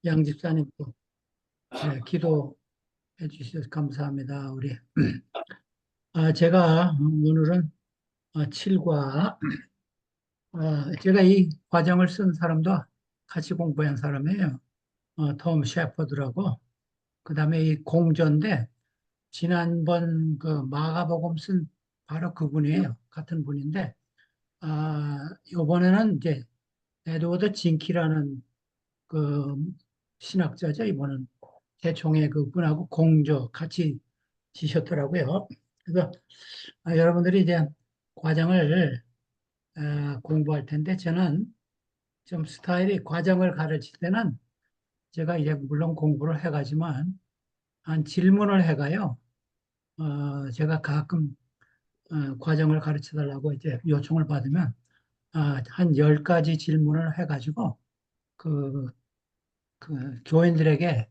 양 집사님도 기도해 주셔서 감사합니다. 우리 제가 오늘은 7과 제가 이 과정을 쓴 사람도 같이 공부한 사람이에요. 톰 셰퍼드라고. 그다음에 이 공저인데 지난번 그 마가복음 쓴 바로 그분이에요. 같은 분인데 이번에는 이제 에드워드 징키라는 그 신학자죠. 이번은 대총회 그분하고 공저 같이 지셨더라고요. 그래서 여러분들이 이제 과정을 공부할 텐데 저는 좀 스타일이 과정을 가르칠 때는 제가 이제 물론 공부를 해가지만 한 질문을 해가요. 제가 가끔 과정을 가르쳐 달라고 이제 요청을 받으면 한 10가지 질문을 해가지고 그, 그 교인들에게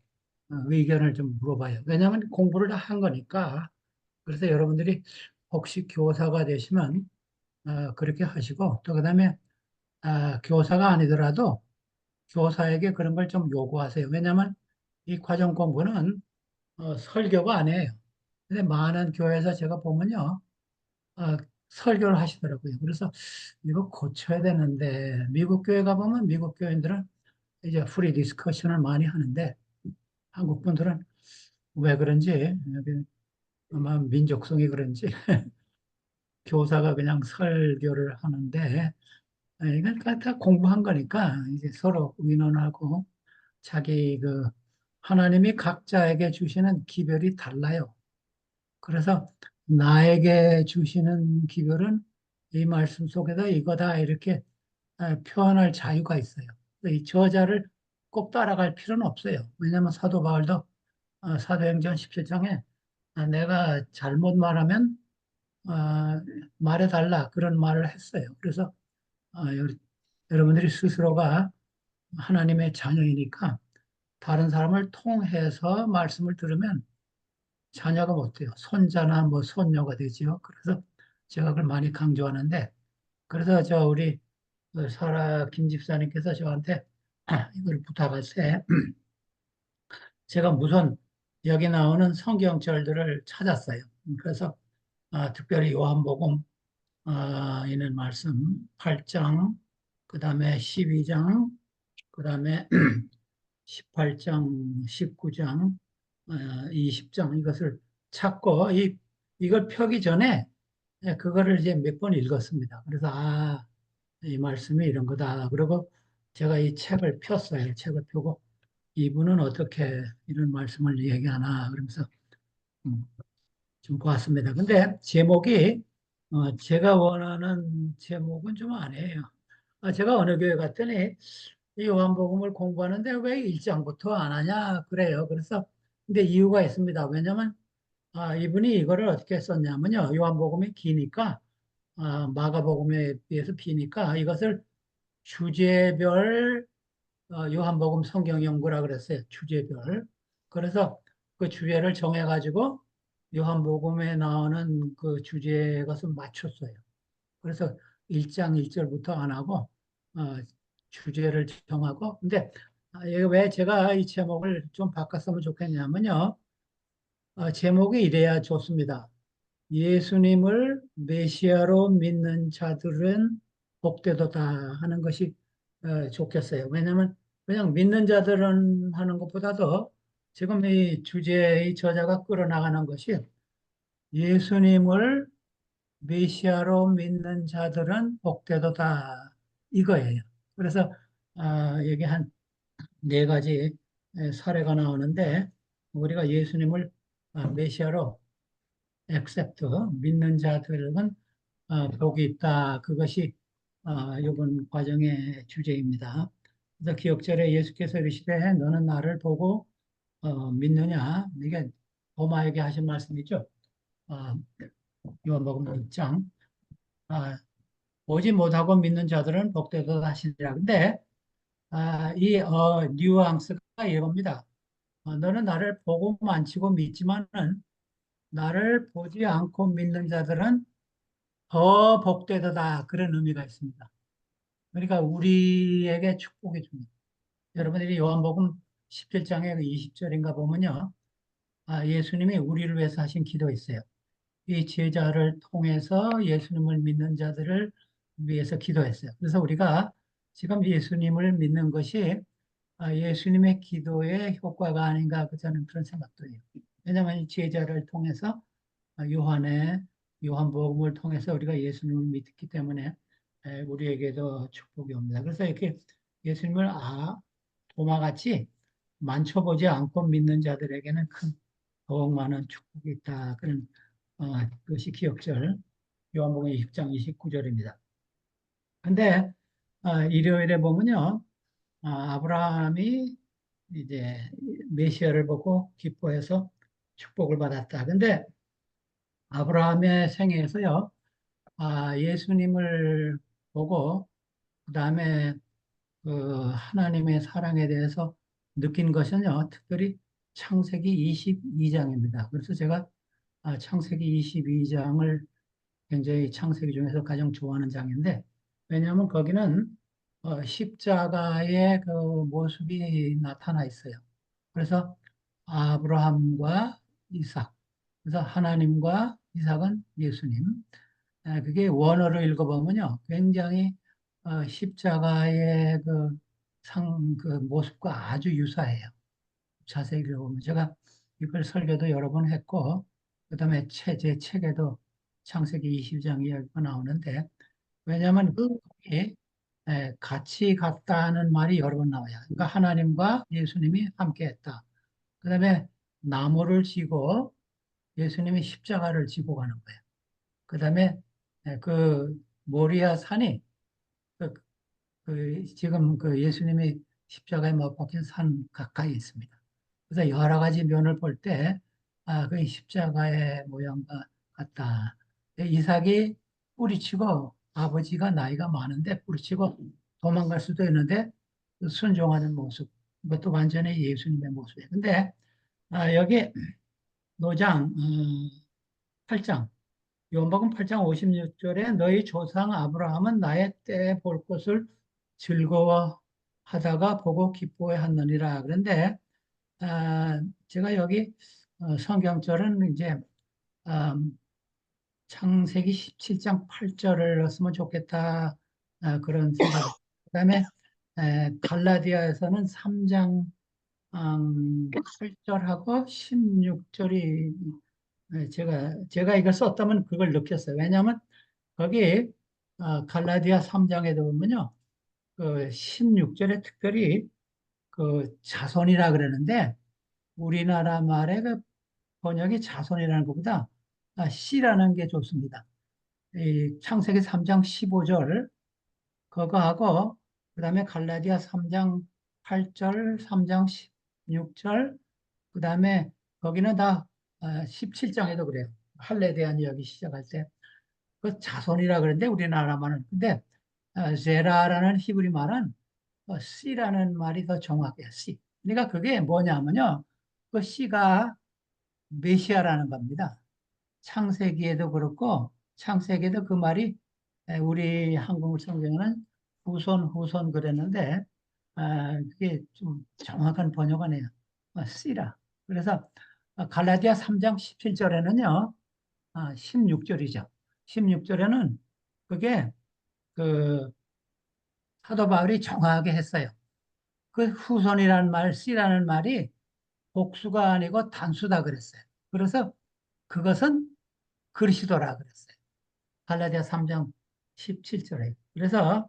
의견을 좀 물어봐요. 왜냐하면 공부를 다 한 거니까. 그래서 여러분들이 혹시 교사가 되시면 그렇게 하시고 또 그다음에 교사가 아니더라도 교사에게 그런 걸 좀 요구하세요. 왜냐하면 이 과정 공부는 설교가 아니에요. 근데 많은 교회에서 제가 보면요, 어, 설교를 하시더라고요. 그래서 이거 고쳐야 되는데 미국 교회 가보면 미국 교인들은 이제 프리 디스커션을 많이 하는데 한국 분들은 왜 그런지 여기 아마 민족성이 그런지 교사가 그냥 설교를 하는데 이건 다 공부한 거니까 이제 서로 의논하고 자기 그 하나님이 각자에게 주시는 기별이 달라요. 그래서 나에게 주시는 기별은 이 말씀 속에다 이거다 이렇게 표현할 자유가 있어요. 이 저자를 꼭 따라갈 필요는 없어요. 왜냐하면 사도 바울도 사도행전 17장에 내가 잘못 말하면 어, 말해달라 그런 말을 했어요. 그래서 여러분들이 스스로가 하나님의 자녀이니까 다른 사람을 통해서 말씀을 들으면 자녀가 못 돼요. 손자나 뭐 손녀가 되지요. 그래서 제가 그걸 많이 강조하는데 그래서 우리 사라 김 집사님께서 저한테 이걸 부탁하세 제가 무슨 여기 나오는 성경절들을 찾았어요. 그래서 특별히 요한복음 있는 말씀 8장, 그 다음에 12장, 그 다음에 18장, 19장, 20장 이것을 찾고 이걸 펴기 전에 그거를 이제 몇 번 읽었습니다. 그래서 이 말씀이 이런 거다. 그리고 제가 이 책을 폈어요. 책을 펴고 이분은 어떻게 이런 말씀을 얘기하나 그러면서 음, 좀 보았습니다. 근데 제목이 제가 원하는 제목은 좀 아니에요. 제가 어느 교회 갔더니 이 요한복음을 공부하는데 왜 1장부터 안 하냐 그래요. 그래서 근데 이유가 있습니다. 왜냐하면 이분이 이거를 어떻게 썼냐면요. 요한복음이 기니까 마가복음에 비해서 비니까 이것을 주제별 요한복음 성경 연구라 그랬어요. 주제별. 그래서 그 주제를 정해가지고 요한복음에 나오는 그 주제에 것을 맞췄어요. 그래서 1장 1절부터 안 하고 어, 주제를 정하고 근데 이게 왜 제가 이 제목을 좀 바꿨으면 좋겠냐면요. 제목이 이래야 좋습니다. 예수님을 메시아로 믿는 자들은 복되도다 하는 것이 좋겠어요. 왜냐하면 그냥 믿는 자들은 하는 것보다도 지금 이 주제의 저자가 끌어나가는 것이 예수님을 메시아로 믿는 자들은 복되도다 이거예요. 그래서 여기 한 4가지 사례가 나오는데 우리가 예수님을 메시아로 accept 믿는 자들은 복이 있다. 그것이 이번 과정의 주제입니다. 그래서 기억절에 예수께서 이르시되 너는 나를 보고 믿느냐? 이게 도마에게 하신 말씀이죠. 어, 요한복음 6장. 보지 못하고 믿는 자들은 복되도다 하시니라. 근데 이 뉘앙스가 이겁니다. 너는 나를 보고 만지고 믿지만은 나를 보지 않고 믿는 자들은 더 복되도다. 그런 의미가 있습니다. 그러니까 우리에게 축복이 줍니다. 여러분들이 요한복음 17장의 20절인가 보면요. 예수님이 우리를 위해서 하신 기도 있어요. 이 제자를 통해서 예수님을 믿는 자들을 위해서 기도했어요. 그래서 우리가 지금 예수님을 믿는 것이 예수님의 기도의 효과가 아닌가 저는 그런 생각도 해요. 왜냐하면 이 제자를 통해서 요한의 요한복음을 통해서 우리가 예수님을 믿기 때문에 우리에게도 축복이 옵니다. 그래서 이렇게 예수님을 도마같이 만져보지 않고 믿는 자들에게는 더욱 많은 축복이 있다. 그런 그것이 기억절 요한복음 20장 29절입니다. 근데 일요일에 보면요. 아브라함이 이제 메시아를 보고 기뻐해서 축복을 받았다. 근데 아브라함의 생애에서요, 예수님을 보고 그다음에 그 하나님의 사랑에 대해서 느낀 것은요, 특별히 창세기 22장입니다. 그래서 제가 창세기 22장을 굉장히 창세기 중에서 가장 좋아하는 장인데, 왜냐하면 거기는 십자가의 그 모습이 나타나 있어요. 그래서 아브라함과 이삭, 그래서 하나님과 이삭은 예수님. 그게 원어로 읽어보면요, 굉장히 십자가의 그 모습과 아주 유사해요. 자세히 읽어보면 제가 이걸 설교도 여러 번 했고, 그다음에 제 책에도 창세기 20장 이야기가 나오는데, 왜냐하면 거기에 같이 갔다는 말이 여러 번 나와요. 그러니까 하나님과 예수님이 함께했다. 그다음에 나무를 지고 예수님이 십자가를 지고 가는 거예요. 그다음에 그 모리아 산이 그, 지금 그 예수님이 십자가에 못 박힌 산 가까이 있습니다. 그래서 여러 가지 면을 볼 때, 그 십자가의 모양과 같다. 이삭이 뿌리치고 아버지가 나이가 많은데 뿌리치고 도망갈 수도 있는데 그 순종하는 모습. 이것도 완전히 예수님의 모습이에요. 근데 여기 노장 8장 요한복음 8장 56절에 너희 조상 아브라함은 나의 때에 볼 것을 즐거워하다가 보고 기뻐하느니라. 그런데 제가 여기 성경절은 이제 아, 창세기 17장 8절을 넣었으면 좋겠다 그런 생각. 그다음에 갈라디아에서는 3장 8절하고 16절이 제가 이걸 썼다면 그걸 느꼈어요. 왜냐하면 거기 갈라디아 3장에도 보면요. 그 16절에 특별히 그 자손이라 그러는데 우리나라 말의 그 번역이 자손이라는 것보다 씨라는 게 좋습니다. 이 창세기 3장 15절 그거하고 그다음에 갈라디아 3장 8절, 3장 16절 그다음에 거기는 다 17장에도 그래요. 할례에 대한 이야기 시작할 때 그 자손이라 그러는데 우리나라 말은 근데 제라라는 히브리 말은 씨라는 말이 더 정확해요. 씨. 그러니까 그게 뭐냐면요. 그 씨가 메시아라는 겁니다. 창세기에도 그렇고 창세기에도 그 말이 우리 한국어 성경에는 후손 그랬는데 그게 좀 정확한 번역은 아니에요. 씨라. 그래서 갈라디아 3장 17절에는요. 16절이죠. 16절에는 그게 그 사도 바울이 정확하게 했어요. 그 후손이라는 말, 씨라는 말이 복수가 아니고 단수다 그랬어요. 그래서 그것은 그리스도라 그랬어요. 갈라디아 3장 17절에. 그래서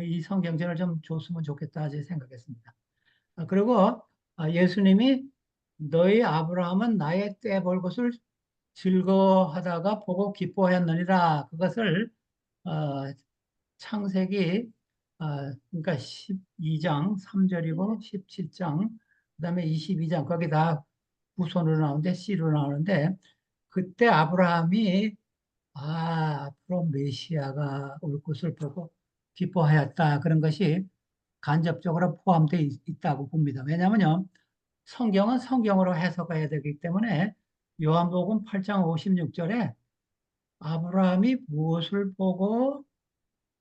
이 성경절을 좀 줬으면 좋겠다 제 생각했습니다. 그리고 예수님이 너희 아브라함은 나의 때 볼 것을 즐거워하다가 보고 기뻐하였느니라. 그것을 어, 창세기 그러니까 12장 3절이고 17장 그다음에 22장 거기 다 후손으로 나오는데 씨로 나오는데 그때 아브라함이 앞으로 메시아가 올 것을 보고 기뻐하였다. 그런 것이 간접적으로 포함되어 있다고 봅니다. 왜냐하면요. 성경은 성경으로 해석해야 되기 때문에 요한복음 8장 56절에 아브라함이 무엇을 보고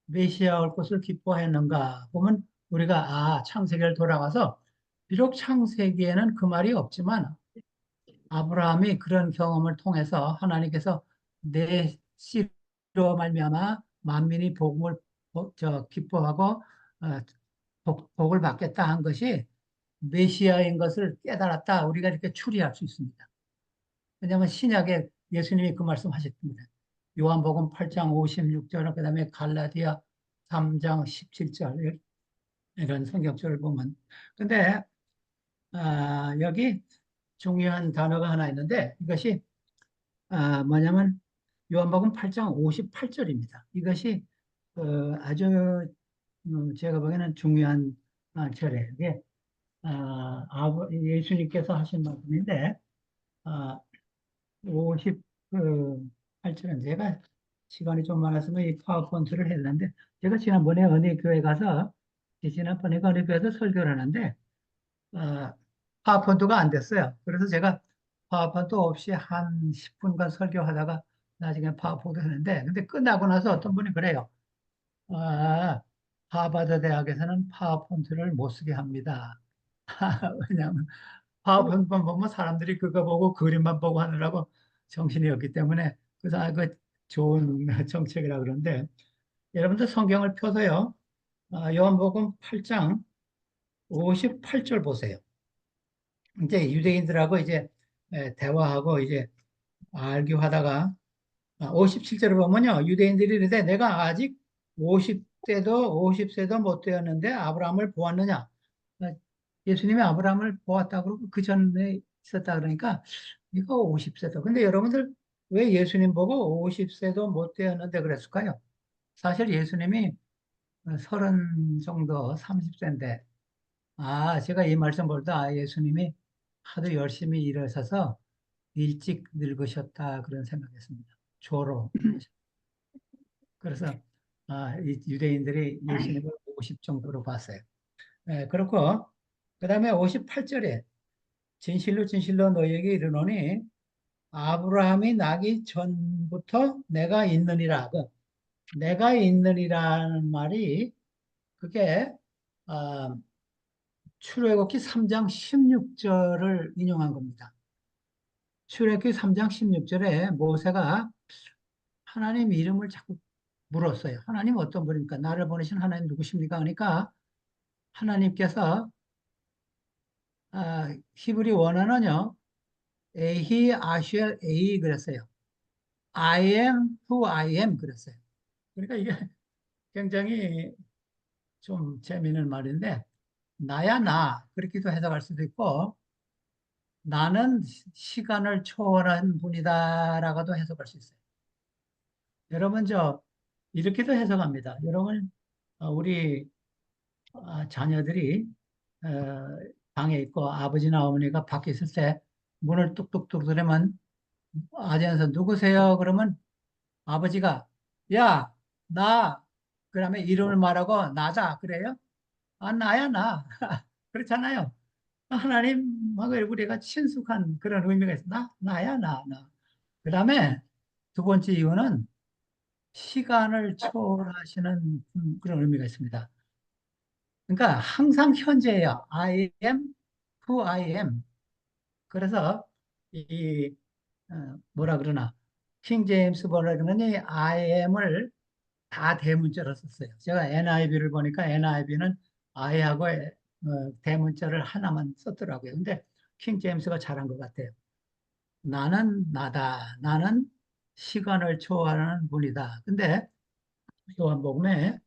메시아 올 것을 기뻐했는가 보면 우리가 창세기를 돌아가서 비록 창세기에는 그 말이 없지만 아브라함이 그런 경험을 통해서 하나님께서 내 씨로 말미암아 만민이 복을 기뻐하고 어, 복을 받겠다 한 것이 메시아인 것을 깨달았다. 우리가 이렇게 추리할 수 있습니다. 왜냐하면 신약에 예수님이 그 말씀하셨습니다. 요한복음 8장 56절, 그다음에 갈라디아 3장 17절 이런 성경절을 보면 근데 여기 중요한 단어가 하나 있는데 이것이 뭐냐면 요한복음 8장 58절입니다. 이것이 아주 제가 보기에는 중요한 절이에요. 이게 예수님께서 하신 말씀인데 58절은 제가 시간이 좀 많았으면 이 파워포인트를 했는데 제가 지난번에 은혜교회 가서 지난번에 은혜교회에서 설교를 하는데 어, 파워포인트가 안 됐어요. 그래서 제가 파워포인트 없이 한 10분간 설교하다가 나중에 파워포인트 했는데 근데 끝나고 나서 어떤 분이 그래요. 아, 하버드 대학에서는 파워포인트를 못 쓰게 합니다. 왜냐하면 파워포인트만 보면 사람들이 그거 보고 그림만 보고 하느라고 정신이 없기 때문에 그래서 그 좋은 정책이라 그러는데 여러분들 성경을 펴서요. 요한복음 8장 58절 보세요. 이제 유대인들하고 이제 대화하고 이제 알교하다가 57절을 보면요. 유대인들이 이르되 내가 아직 50대도 50세도 못 되었는데 아브라함을 보았느냐. 어, 예수님이 아브라함을 보았다 그러고 그 전에 있었다 그러니까 이거 50세도. 근데 여러분들 왜 예수님 보고 50세도 못 되었는데 그랬을까요? 사실 예수님이 30 정도 30세인데 제가 이 말씀 볼 때 예수님이 하도 열심히 일하셔서 일찍 늙으셨다 그런 생각했습니다. 조로. 그래서 이 유대인들이 예수님을 50 정도로 봤어요. 그렇고 그다음에 58절에 진실로 진실로 너희에게 이르노니 아브라함이 나기 전부터 내가 있느니라. 내가 있느니라는 말이 그게 아, 출애굽기 3장 16절을 인용한 겁니다. 출애굽기 3장 16절에 모세가 하나님 이름을 자꾸 물었어요. 하나님 어떤 분입니까? 나를 보내신 하나님 누구십니까? 그러니까 하나님께서 히브리 원어는요. 에히 아쉘 에이 그랬어요. I am who I am 그랬어요. 그러니까 이게 굉장히 좀 재미있는 말인데 나야 나 그렇게도 해석할 수도 있고 나는 시간을 초월한 분이다라고도 해석할 수 있어요. 여러분 이렇게도 해석합니다. 여러분 우리 자녀들이 어, 방에 있고 아버지나 어머니가 밖에 있을 때 문을 뚝뚝 두드리면 아재에서 누구세요? 그러면 아버지가 야, 나 그다음에 이름을 말하고 나다 그래요? 나야 나 그렇잖아요. 하나님하고 우리가 친숙한 그런 의미가 있어. 나야 나. 그다음에 두 번째 이유는 시간을 초월하시는 그런 의미가 있습니다. 그러니까 항상 현재예요. I am who I am. 그래서 이 뭐라 그러나 킹 제임스 버전이 I am을 다 대문자로 썼어요. 제가 NIV를 보니까 NIV는 I하고 대문자를 하나만 썼더라고요. 근데 킹 제임스가 잘한 것 같아요. 나는 나다. 나는 시간을 초월하는 분이다. 근데 요한복음에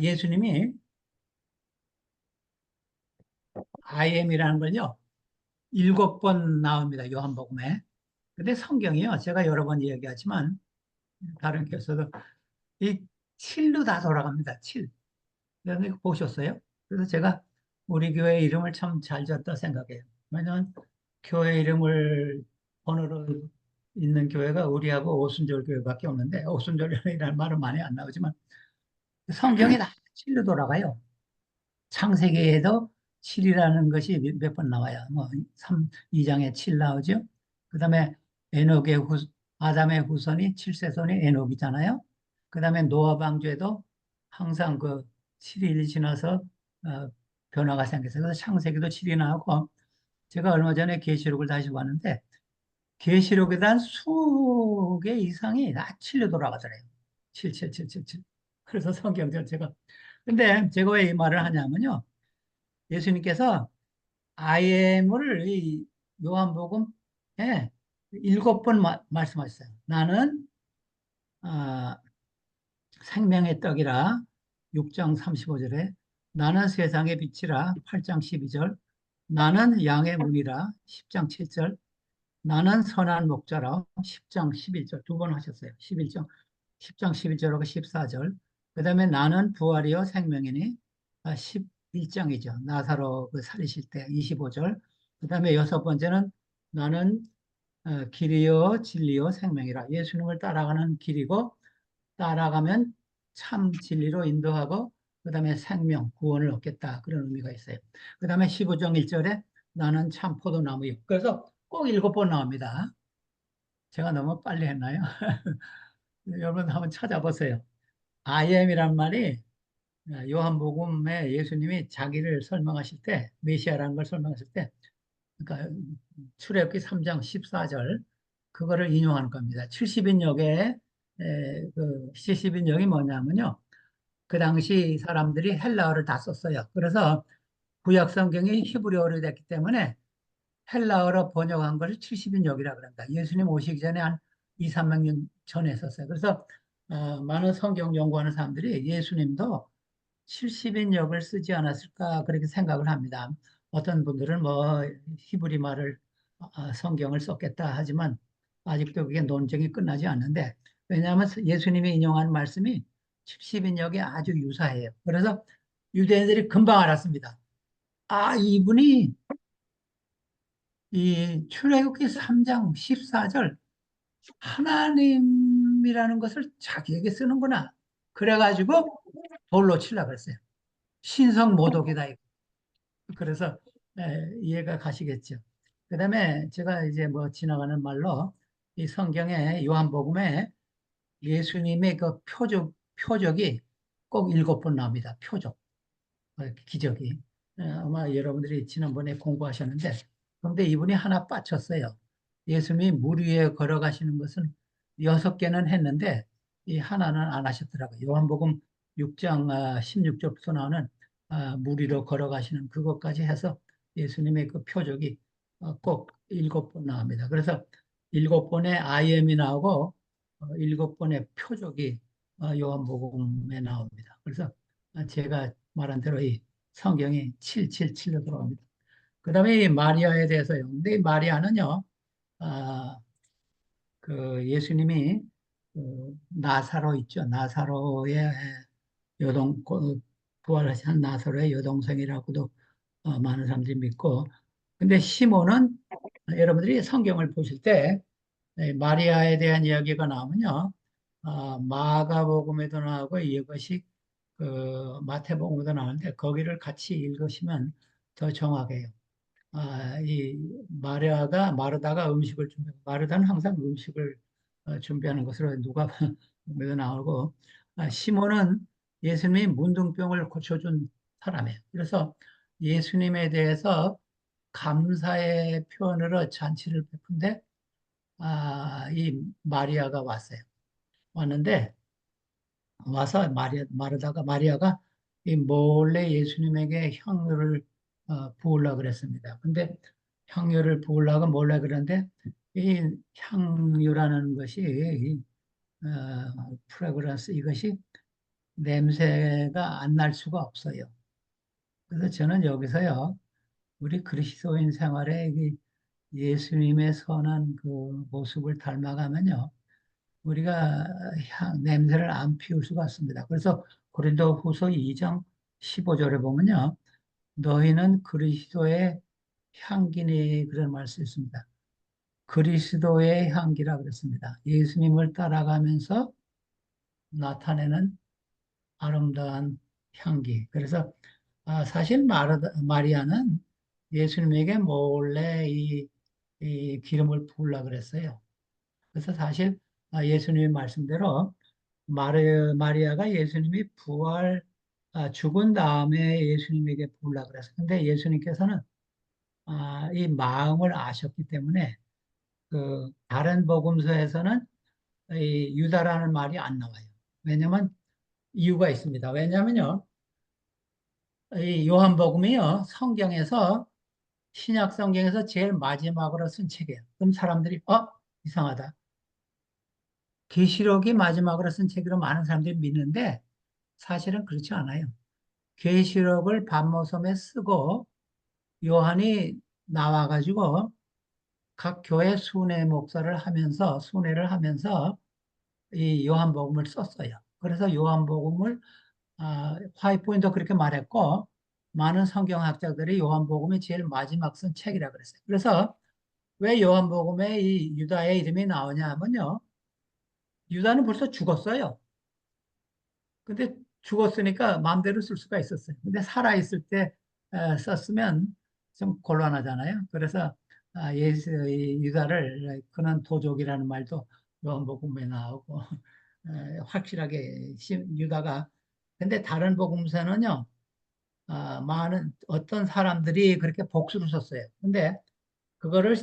예수님이 I am이라는 걸요. 7번 나옵니다. 요한복음에. 근데 성경이요. 제가 여러 번 이야기하지만 다른 교서도 이 7로 다 돌아갑니다. 7. 여러분 보셨어요? 그래서 제가 우리 교회 이름을 참 잘 지었다 생각해요. 왜냐하면 교회 이름을 번호로 있는 교회가 우리하고 오순절 교회밖에 없는데 오순절이라는 말은 많이 안 나오지만 성경이 다 7로 돌아가요. 창세기에도 7이라는 것이 몇 번 나와요. 뭐 2장에 7 나오죠. 그다음에 에녹의 아담의 후손이 7세손이 에녹이잖아요. 그다음에 노아 방주에도 항상 그 7일이 지나서 어, 변화가 생겼어요. 그래서 창세기도 7이나 하고 제가 얼마 전에 계시록을 다시 봤는데 계시록에 대한 20개 이상이 다 7로 돌아가더래요. 7, 7, 7, 7, 7. 그래서 성경 전체가. 근데 제가 왜 이 말을 하냐면요. 예수님께서 I am을 이 요한복음에 7번 말씀하셨어요. 나는 아, 생명의 떡이라 6장 35절에 나는 세상의 빛이라 8장 12절 나는 양의 문이라 10장 7절 나는 선한 목자라 10장 11절 두 번 하셨어요. 11장 10장 11절하고 14절 그 다음에 나는 부활이요 생명이니 11장이죠. 나사로 그 살리실 때 25절 그 다음에 여섯 번째는 나는 길이요 진리요 생명이라 예수님을 따라가는 길이고 따라가면 참 진리로 인도하고 그다음에 생명, 구원을 얻겠다. 그런 의미가 있어요. 그다음에 15장 1절에 나는 참 포도나무요. 그래서 꼭 7번 나옵니다. 제가 너무 빨리 했나요? 여러분 한번 찾아보세요. I am이란 말이 요한복음에 예수님이 자기를 설명하실 때 메시아라는 걸 설명하실 때 그러니까 출애굽기 3장 14절 그거를 인용하는 겁니다. 70인역의 그 70인역이 뭐냐면요. 그 당시 사람들이 헬라어를 다 썼어요. 그래서 구약 성경이 히브리어로 됐기 때문에 헬라어로 번역한 것을 70인역이라고 그런다. 예수님 오시기 전에 한 2, 300년 전에 썼어요. 그래서 많은 성경 연구하는 사람들이 예수님도 70인역을 쓰지 않았을까 그렇게 생각을 합니다. 어떤 분들은 뭐 히브리 말을 성경을 썼겠다 하지만 아직도 그게 논쟁이 끝나지 않는데 왜냐하면 예수님이 인용한 말씀이 70인역에 아주 유사해요. 그래서 유대인들이 금방 알았습니다. 아, 이분이 이 출애굽기 3장 14절 하나님이라는 것을 자기에게 쓰는구나. 그래가지고 돌로 치려고 그랬어요. 신성 모독이다. 그래서 이해가 가시겠죠. 그다음에 제가 이제 뭐 지나가는 말로 이 성경에 요한복음에 예수님의 그 표적이 꼭 7번 나옵니다. 표적. 기적이. 아마 여러분들이 지난번에 공부하셨는데, 그런데 이분이 하나 빠쳤어요. 예수님이 물 위에 걸어가시는 것은 6개는 했는데, 이 하나는 안 하셨더라고요. 요한복음 6장 16절부터 나오는 물 위로 걸어가시는 그것까지 해서 예수님의 그 표적이 꼭 7번 나옵니다. 그래서 7번의 I am이 나오고 7번의 표적이 요한복음에 나옵니다. 그래서 제가 말한 대로 이 성경이 777로 들어갑니다. 그 다음에 이 마리아에 대해서요. 근데 이 마리아는요, 아, 그 예수님이 그 나사로 있죠. 나사로의 부활하신 나사로의 여동생이라고도 많은 사람들이 믿고, 근데 시몬은 여러분들이 성경을 보실 때 마리아에 대한 이야기가 나오면요, 마가복음에도 나오고 이것이 그 마태복음에도 나오는데 거기를 같이 읽으시면 더 정확해요. 이 마르다가 음식을 마르다는 항상 음식을 준비하는 것으로 누가 보면도 나오고 시몬은 예수님이 문둥병을 고쳐준 사람이에요. 그래서 예수님에 대해서 감사의 표현으로 잔치를 베푼데 이 마리아가 왔어요. 왔는데 와서 마리아가 이 몰래 예수님에게 향유를 부으려고 그랬습니다. 근데 향유를 부으려고 몰래 그랬는데 이 향유라는 것이 프레그런스 이것이 냄새가 안 날 수가 없어요. 그래서 저는 여기서요 우리 그리스도인 생활에 이 예수님의 선한 그 모습을 닮아가면요 우리가 냄새를 안 피울 수가 없습니다. 그래서 고린도후서 2장 15절에 보면요. 너희는 그리스도의 향기니 그런 말씀이 있습니다. 그리스도의 향기라 그랬습니다. 예수님을 따라가면서 나타내는 아름다운 향기. 그래서 사실 마리아는 예수님에게 몰래 이 기름을 부으려고 그랬어요. 그래서 사실 예수님의 말씀대로 마리아가 예수님이 죽은 다음에 예수님에게 보려고 그랬어요. 근데 예수님께서는 이 마음을 아셨기 때문에 그 다른 복음서에서는 이 유다라는 말이 안 나와요. 왜냐면 이유가 있습니다. 왜냐면요, 이 요한복음이요, 성경에서 신약 성경에서 제일 마지막으로 쓴 책이에요. 그럼 사람들이 이상하다. 계시록이 마지막으로 쓴 책으로 많은 사람들이 믿는데 사실은 그렇지 않아요. 계시록을 반모섬에 쓰고 요한이 나와가지고 각 교회 순회를 하면서 이 요한복음을 썼어요. 그래서 요한복음을 화이트보이도 그렇게 말했고 많은 성경학자들이 요한복음이 제일 마지막 쓴 책이라 그랬어요. 그래서 왜 요한복음에 이 유다의 이름이 나오냐 하면요. 유다는 벌써 죽었어요. 근데 죽었으니까 마음대로 쓸 수가 있었어요. 근데 살아있을 때 썼으면 좀 곤란하잖아요. 그래서 이 유다를 그는 도적이라는 말도 요한복음에 나오고 확실하게 유다가 근데 다른 복음서는요. 많은 어떤 사람들이 그렇게 복수를 썼어요. 근데 그거를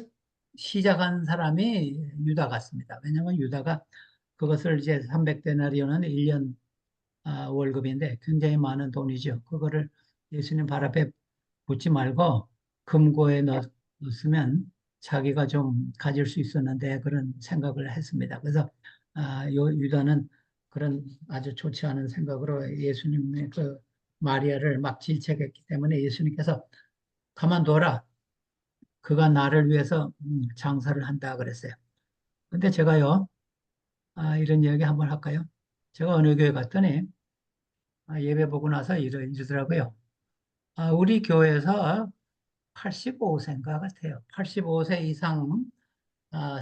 시작한 사람이 유다 같습니다. 왜냐하면 유다가 그것을 이제 300데나리온은 1년 월급인데 굉장히 많은 돈이죠. 그거를 예수님 발 앞에 붙지 말고 금고에 넣었으면 자기가 좀 가질 수 있었는데 그런 생각을 했습니다. 그래서 유다는 그런 아주 좋지 않은 생각으로 예수님의 그 마리아를 막 질책했기 때문에 예수님께서 가만둬라. 그가 나를 위해서 장사를 한다 그랬어요. 근데 제가요, 이런 이야기 한번 할까요? 제가 어느 교회 갔더니 예배 보고 나서 이러더라고요. 우리 교회에서 85세인가 같아요. 85세 이상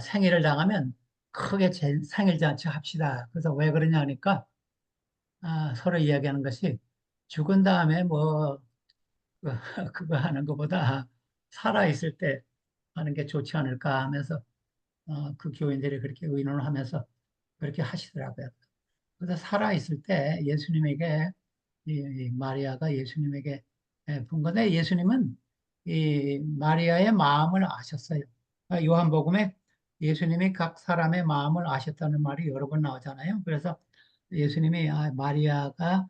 생일을 당하면 크게 생일잔치 합시다. 그래서 왜 그러냐 하니까 서로 이야기하는 것이 죽은 다음에 뭐 그거 하는 것보다 살아있을 때 하는 게 좋지 않을까 하면서 그 교인들이 그렇게 의논을 하면서 그렇게 하시더라고요. 그래서 살아있을 때 예수님에게 이 마리아가 예수님에게 본 건데 예수님은 이 마리아의 마음을 아셨어요. 요한복음에 예수님이 각 사람의 마음을 아셨다는 말이 여러 번 나오잖아요. 그래서 예수님이 마리아가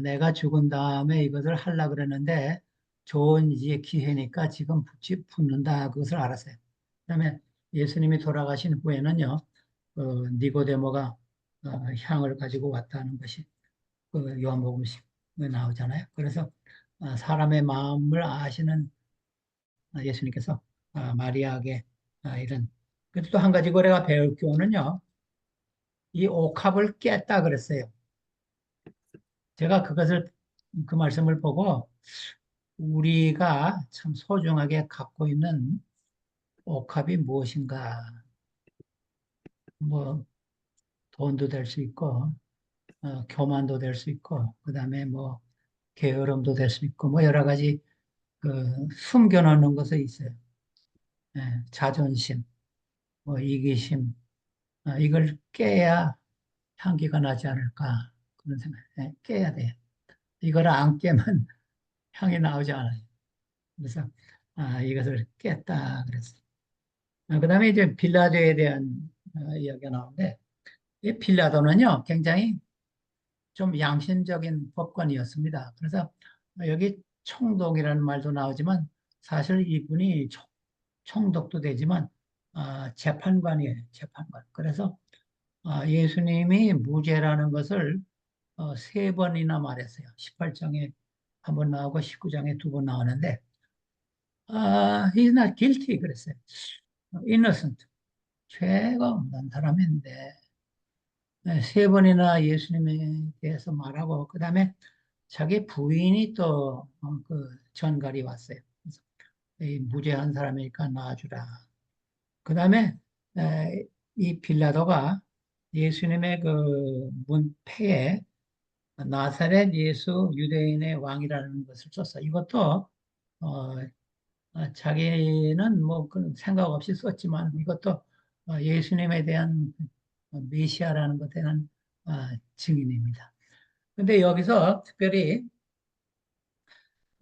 내가 죽은 다음에 이것을 하려 그러는데 좋은 이제 기회니까 지금 붙는다 그것을 알았어요. 그다음에 예수님이 돌아가신 후에는요, 니고데모가 향을 가지고 왔다는 것이 그 요한복음에 나오잖아요. 그래서 사람의 마음을 아시는 예수님께서 마리아에게 이런 그리고 또 한 가지 우리가 배울 교훈은요. 이 옥합을 깼다 그랬어요. 제가 그 말씀을 보고 우리가 참 소중하게 갖고 있는 옥합이 무엇인가? 뭐 돈도 될 수 있고 교만도 될 수 있고 그다음에 뭐 게으름도 될 수 있고 뭐 여러 가지 숨겨놓는 것이 있어요. 자존심, 뭐 이기심, 이걸 깨야 향기가 나지 않을까 그런 생각. 깨야 돼요. 이걸 안 깨면 향이 나오지 않아요. 그래서 이것을 깼다 그랬어요. 그다음에 이제 빌라도에 대한 이야기가 나오는데 이 빌라도는요 굉장히 좀 양심적인 법관이었습니다. 그래서 여기 총독이라는 말도 나오지만 사실 이분이 총독도 되지만 재판관이에요. 재판관. 그래서 예수님이 무죄라는 것을 세 번이나 말했어요. 18장에 한 번 나오고 19장에 두 번 나오는데 he's not guilty 그랬어요. innocent. 죄가 없는 사람인데 세 번이나 예수님에 대해서 말하고 그다음에 자기 부인이 또 그 전갈이 왔어요. 그래서 이 무죄한 사람이니까 놔주라. 그다음에 이 빌라도가 예수님의 그 문패에 나사렛 예수 유대인의 왕이라는 것을 썼어. 이것도 어, 자기는 뭐 그런 생각 없이 썼지만 이것도 예수님에 대한 메시아라는 것에 대한 증인입니다. 근데 여기서 특별히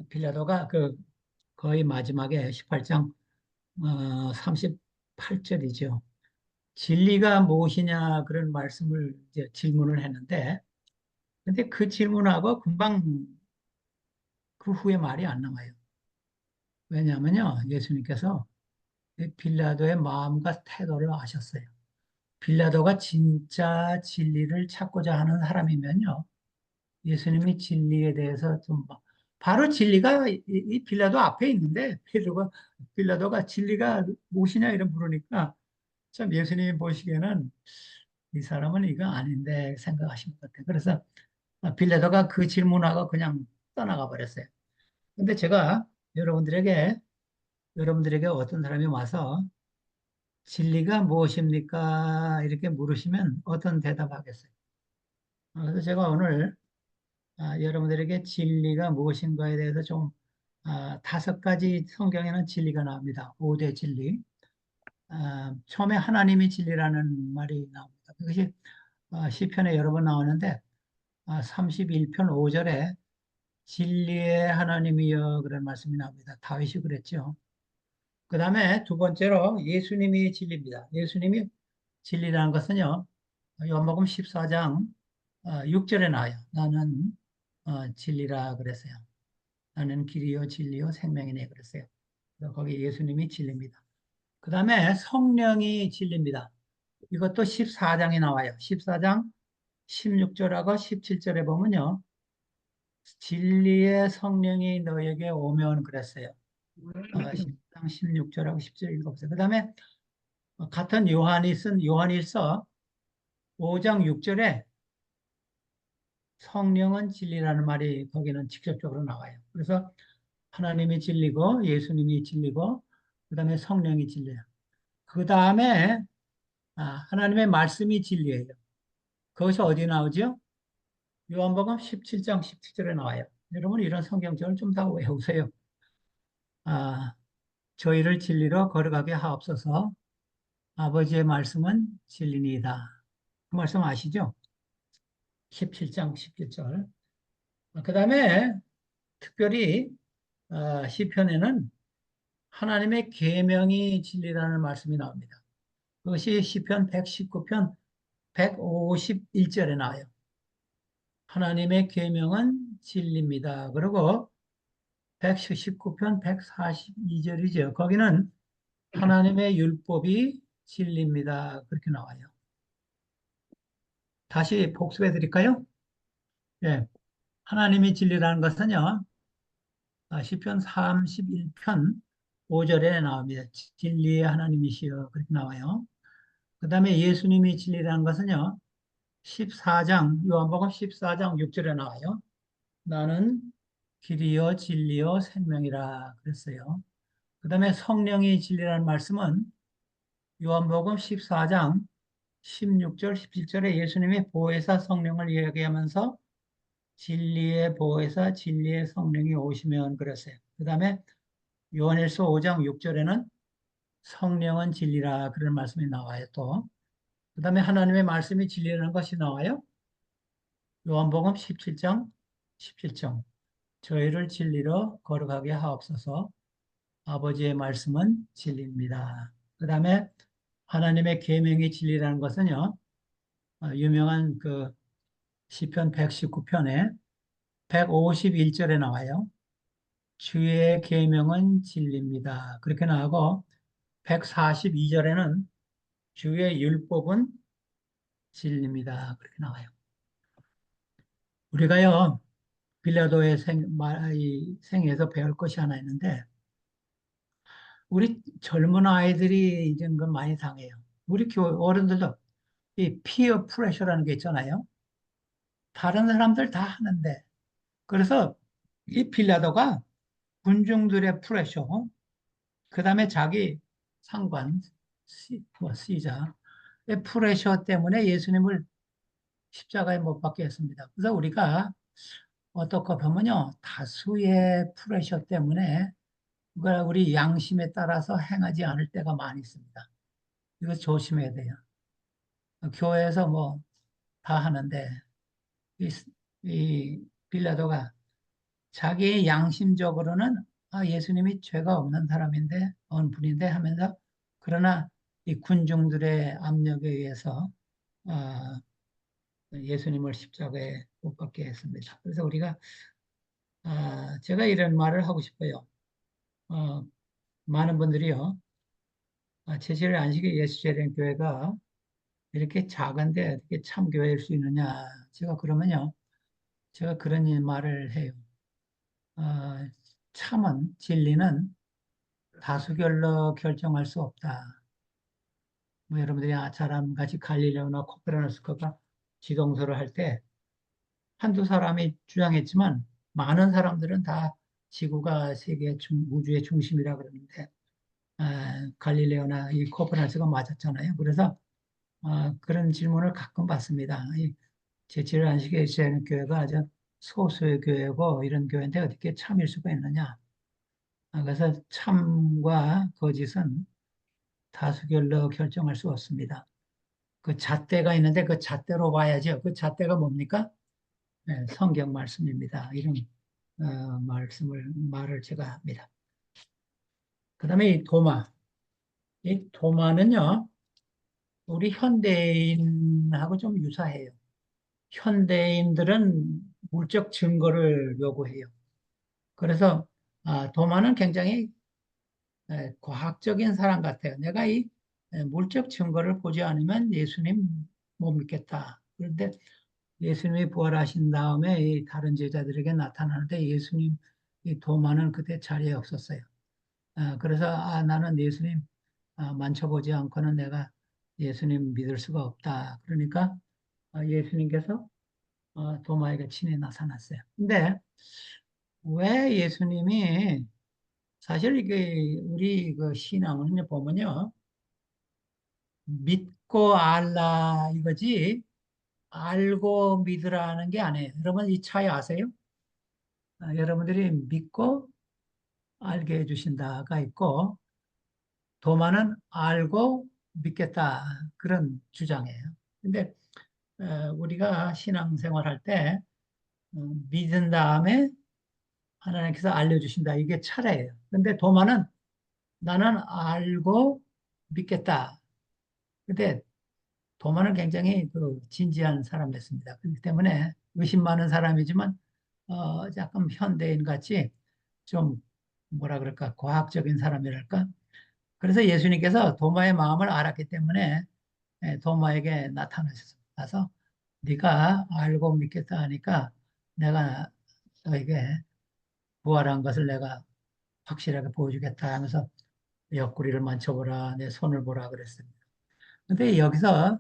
빌라도가 그 거의 마지막에 18장 38절이죠. 진리가 무엇이냐 그런 말씀을 이제 질문을 했는데 근데 그 질문하고 금방 그 후에 말이 안 나와요. 왜냐하면요. 예수님께서 빌라도의 마음과 태도를 아셨어요. 빌라도가 진짜 진리를 찾고자 하는 사람이면요. 예수님이 진리에 대해서 바로 진리가 이 빌라도 앞에 있는데 빌라도가 진리가 무엇이냐 이런 물으니까 참 예수님이 보시기에는 이 사람은 이거 아닌데 생각하신 것 같아요. 그래서 빌라도가 그 질문하고 그냥 떠나가 버렸어요. 근데 제가 여러분들에게 여러분들에게 어떤 사람이 와서 진리가 무엇입니까? 이렇게 물으시면 어떤 대답하겠어요? 그래서 제가 오늘 여러분들에게 진리가 무엇인가에 대해서 좀 다섯 가지 성경에는 진리가 나옵니다. 5대 진리. 처음에 하나님이 진리라는 말이 나옵니다. 그것이 시편에 여러 번 나오는데 31편 5절에 진리의 하나님이여 그런 말씀이 나옵니다. 다윗이 그랬죠. 그 다음에 두 번째로 예수님이 진리입니다. 예수님이 진리라는 것은요. 요한복음 14장 6절에 나와요. 나는 진리라 그랬어요. 나는 길이요 진리요 생명이네 그랬어요. 그래서 거기 예수님이 진리입니다. 그 다음에 성령이 진리입니다. 이것도 14장에 나와요. 14장 16절하고 17절에 보면요. 진리의 성령이 너에게 오면 그랬어요. 10장 16절하고 17절 읽어보세요. 그 다음에 같은 요한이 쓴 요한일서 5장 6절에 성령은 진리라는 말이 거기는 직접적으로 나와요. 그래서 하나님이 진리고 예수님이 진리고 그 다음에 성령이 진리예요. 그 다음에 하나님의 말씀이 진리예요. 그것이 어디 나오죠? 요한복음 17장 17절에 나와요. 여러분 이런 성경절을 좀 다 외우세요. 아, 저희를 진리로 걸어가게 하옵소서. 아버지의 말씀은 진리니이다. 그 말씀 아시죠? 17장 17절. 그 다음에 특별히 시편에는 하나님의 계명이 진리라는 말씀이 나옵니다. 그것이 시편 119편 151절에 나와요. 하나님의 계명은 진리입니다. 그리고 119편 142절이죠. 거기는 하나님의 율법이 진리입니다. 그렇게 나와요. 다시 복습해 드릴까요? 예. 하나님이 진리라는 것은요. 시편 31편 5절에 나옵니다. 진리의 하나님이시여 그렇게 나와요. 그 다음에 예수님이 진리라는 것은요. 14장 요한복음 14장 6절에 나와요. 나는 길이요 진리요 생명이라 그랬어요. 그 다음에 성령이 진리라는 말씀은 요한복음 14장 16절 17절에 예수님이 보혜사 성령을 이야기하면서 진리의 보혜사 진리의 성령이 오시면 그랬어요. 그 다음에 요한일서 5장 6절에는 성령은 진리라 그런 말씀이 나와요. 또 그 다음에 하나님의 말씀이 진리라는 것이 나와요. 요한복음 17장 17절 저희를 진리로 거룩하게 하옵소서. 아버지의 말씀은 진리입니다. 그 다음에 하나님의 계명이 진리라는 것은요. 유명한 그 시편 119편에 151절에 나와요. 주의 계명은 진리입니다. 그렇게 나오고 142절에는 주의 율법은 진리입니다. 그렇게 나와요. 우리가요, 빌라도의 이 생에서 배울 것이 하나 있는데, 우리 젊은 아이들이 이런 건 많이 당해요. 우리 어른들도 이 피어 프레셔라는 게 있잖아요. 다른 사람들 다 하는데. 그래서 이 빌라도가 군중들의 프레셔, 그 다음에 자기 상관, 시자의 프레셔 때문에 예수님을 십자가에 못 박게 했습니다. 그래서 우리가 어떻게 보면요, 다수의 프레셔 때문에 그걸 우리 양심에 따라서 행하지 않을 때가 많이 있습니다. 이거 조심해야 돼요. 교회에서 뭐 다 하는데 이 빌라도가 자기 양심적으로는 예수님이 죄가 없는 사람인데, 어느 분인데 하면서, 그러나 이 군중들의 압력에 의해서 아, 예수님을 십자가에 못 박게 했습니다. 그래서 우리가 제가 이런 말을 하고 싶어요. 어, 많은 분들이요, 제칠 안식일 예수재림 교회가 이렇게 작은데 어떻게 참교회일 수 있느냐. 제가 그러면요, 제가 그런 말을 해요. 어, 참은, 진리는 다수결로 결정할 수 없다. 뭐 여러분들이 아차람 같이 갈릴레오나 코페르니쿠스가 지동설을 할 때 한두 사람이 주장했지만 많은 사람들은 다 지구가 세계 우주의 중심이라 그러는데 갈릴레오나 이 코페르니쿠스가 맞았잖아요. 그래서 그런 질문을 가끔 받습니다. 이 제7일 안식에 있는 교회가 아주 소수의 교회고 이런 교회인데 어떻게 참일 수가 있느냐. 그래서 참과 거짓은 다수결로 결정할 수 없습니다. 그 잣대가 있는데 그 잣대로 봐야죠. 그 잣대가 뭡니까? 네, 성경 말씀입니다. 이런 말을 제가 합니다. 그 다음에 이 도마. 이 도마는요, 우리 현대인하고 좀 유사해요. 현대인들은 물적 증거를 요구해요. 그래서 도마는 굉장히 과학적인 사람 같아요. 내가 이 물적 증거를 보지 않으면 예수님 못 믿겠다. 그런데 예수님이 부활하신 다음에 이 다른 제자들에게 나타나는데 예수님 이 도마는 그때 자리에 없었어요. 그래서 나는 예수님 만져보지 않고는 내가 예수님 믿을 수가 없다. 그러니까 예수님께서 도마에게 친히 나타났어요. 근데 왜 예수님이 사실 이게 우리 그 신앙을 보면요. 믿고 알라 이거지 알고 믿으라는 게 아니에요. 여러분 이 차이 아세요? 여러분들이 믿고 알게 해주신다가 있고 도마는 알고 믿겠다 그런 주장이에요. 근데 우리가 신앙생활 할 때 믿은 다음에 하나님께서 알려주신다 이게 차례예요. 근데 도마는 나는 알고 믿겠다. 근데 도마는 굉장히 그 진지한 사람이었습니다. 그렇기 때문에 의심 많은 사람이지만 약간 현대인 같이 좀 뭐라 그럴까 과학적인 사람이랄까. 그래서 예수님께서 도마의 마음을 알았기 때문에 도마에게 나타나셔서 네가 알고 믿겠다 하니까 내가 너에게 부활한 것을 내가 확실하게 보여주겠다 하면서 옆구리를 만져보라 내 손을 보라 그랬습니다. 근데 여기서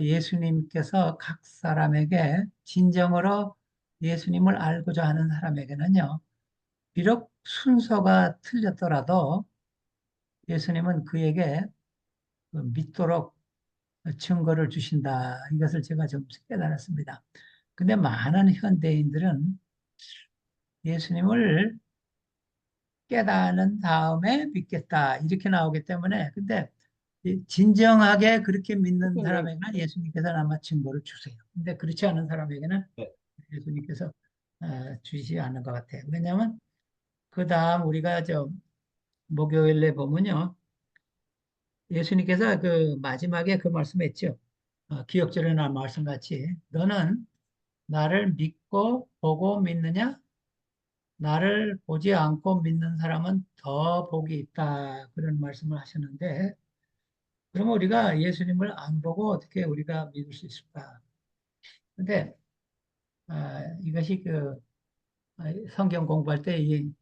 예수님께서 각 사람에게 진정으로 예수님을 알고자 하는 사람에게는요, 비록 순서가 틀렸더라도 예수님은 그에게 그 믿도록 증거를 주신다. 이것을 제가 좀 깨달았습니다. 근데 많은 현대인들은 예수님을 깨닫는 다음에 믿겠다. 이렇게 나오기 때문에, 근데 진정하게 그렇게 믿는 선생님, 사람에게는 예수님께서는 아마 증거를 주세요. 근데 그렇지 않은 사람에게는 네. 예수님께서 주시지 않는 것 같아요. 왜냐하면 그 다음 우리가 저 목요일에 보면요. 예수님께서 그 마지막에 그 말씀했죠. 기억절에 난 말씀 같이 너는 나를 믿고 보고 믿느냐? 나를 보지 않고 믿는 사람은 더 복이 있다. 그런 말씀을 하셨는데 그러면 우리가 예수님을 안 보고 어떻게 우리가 믿을 수 있을까? 근데 이것이 그 성경 공부할 때 이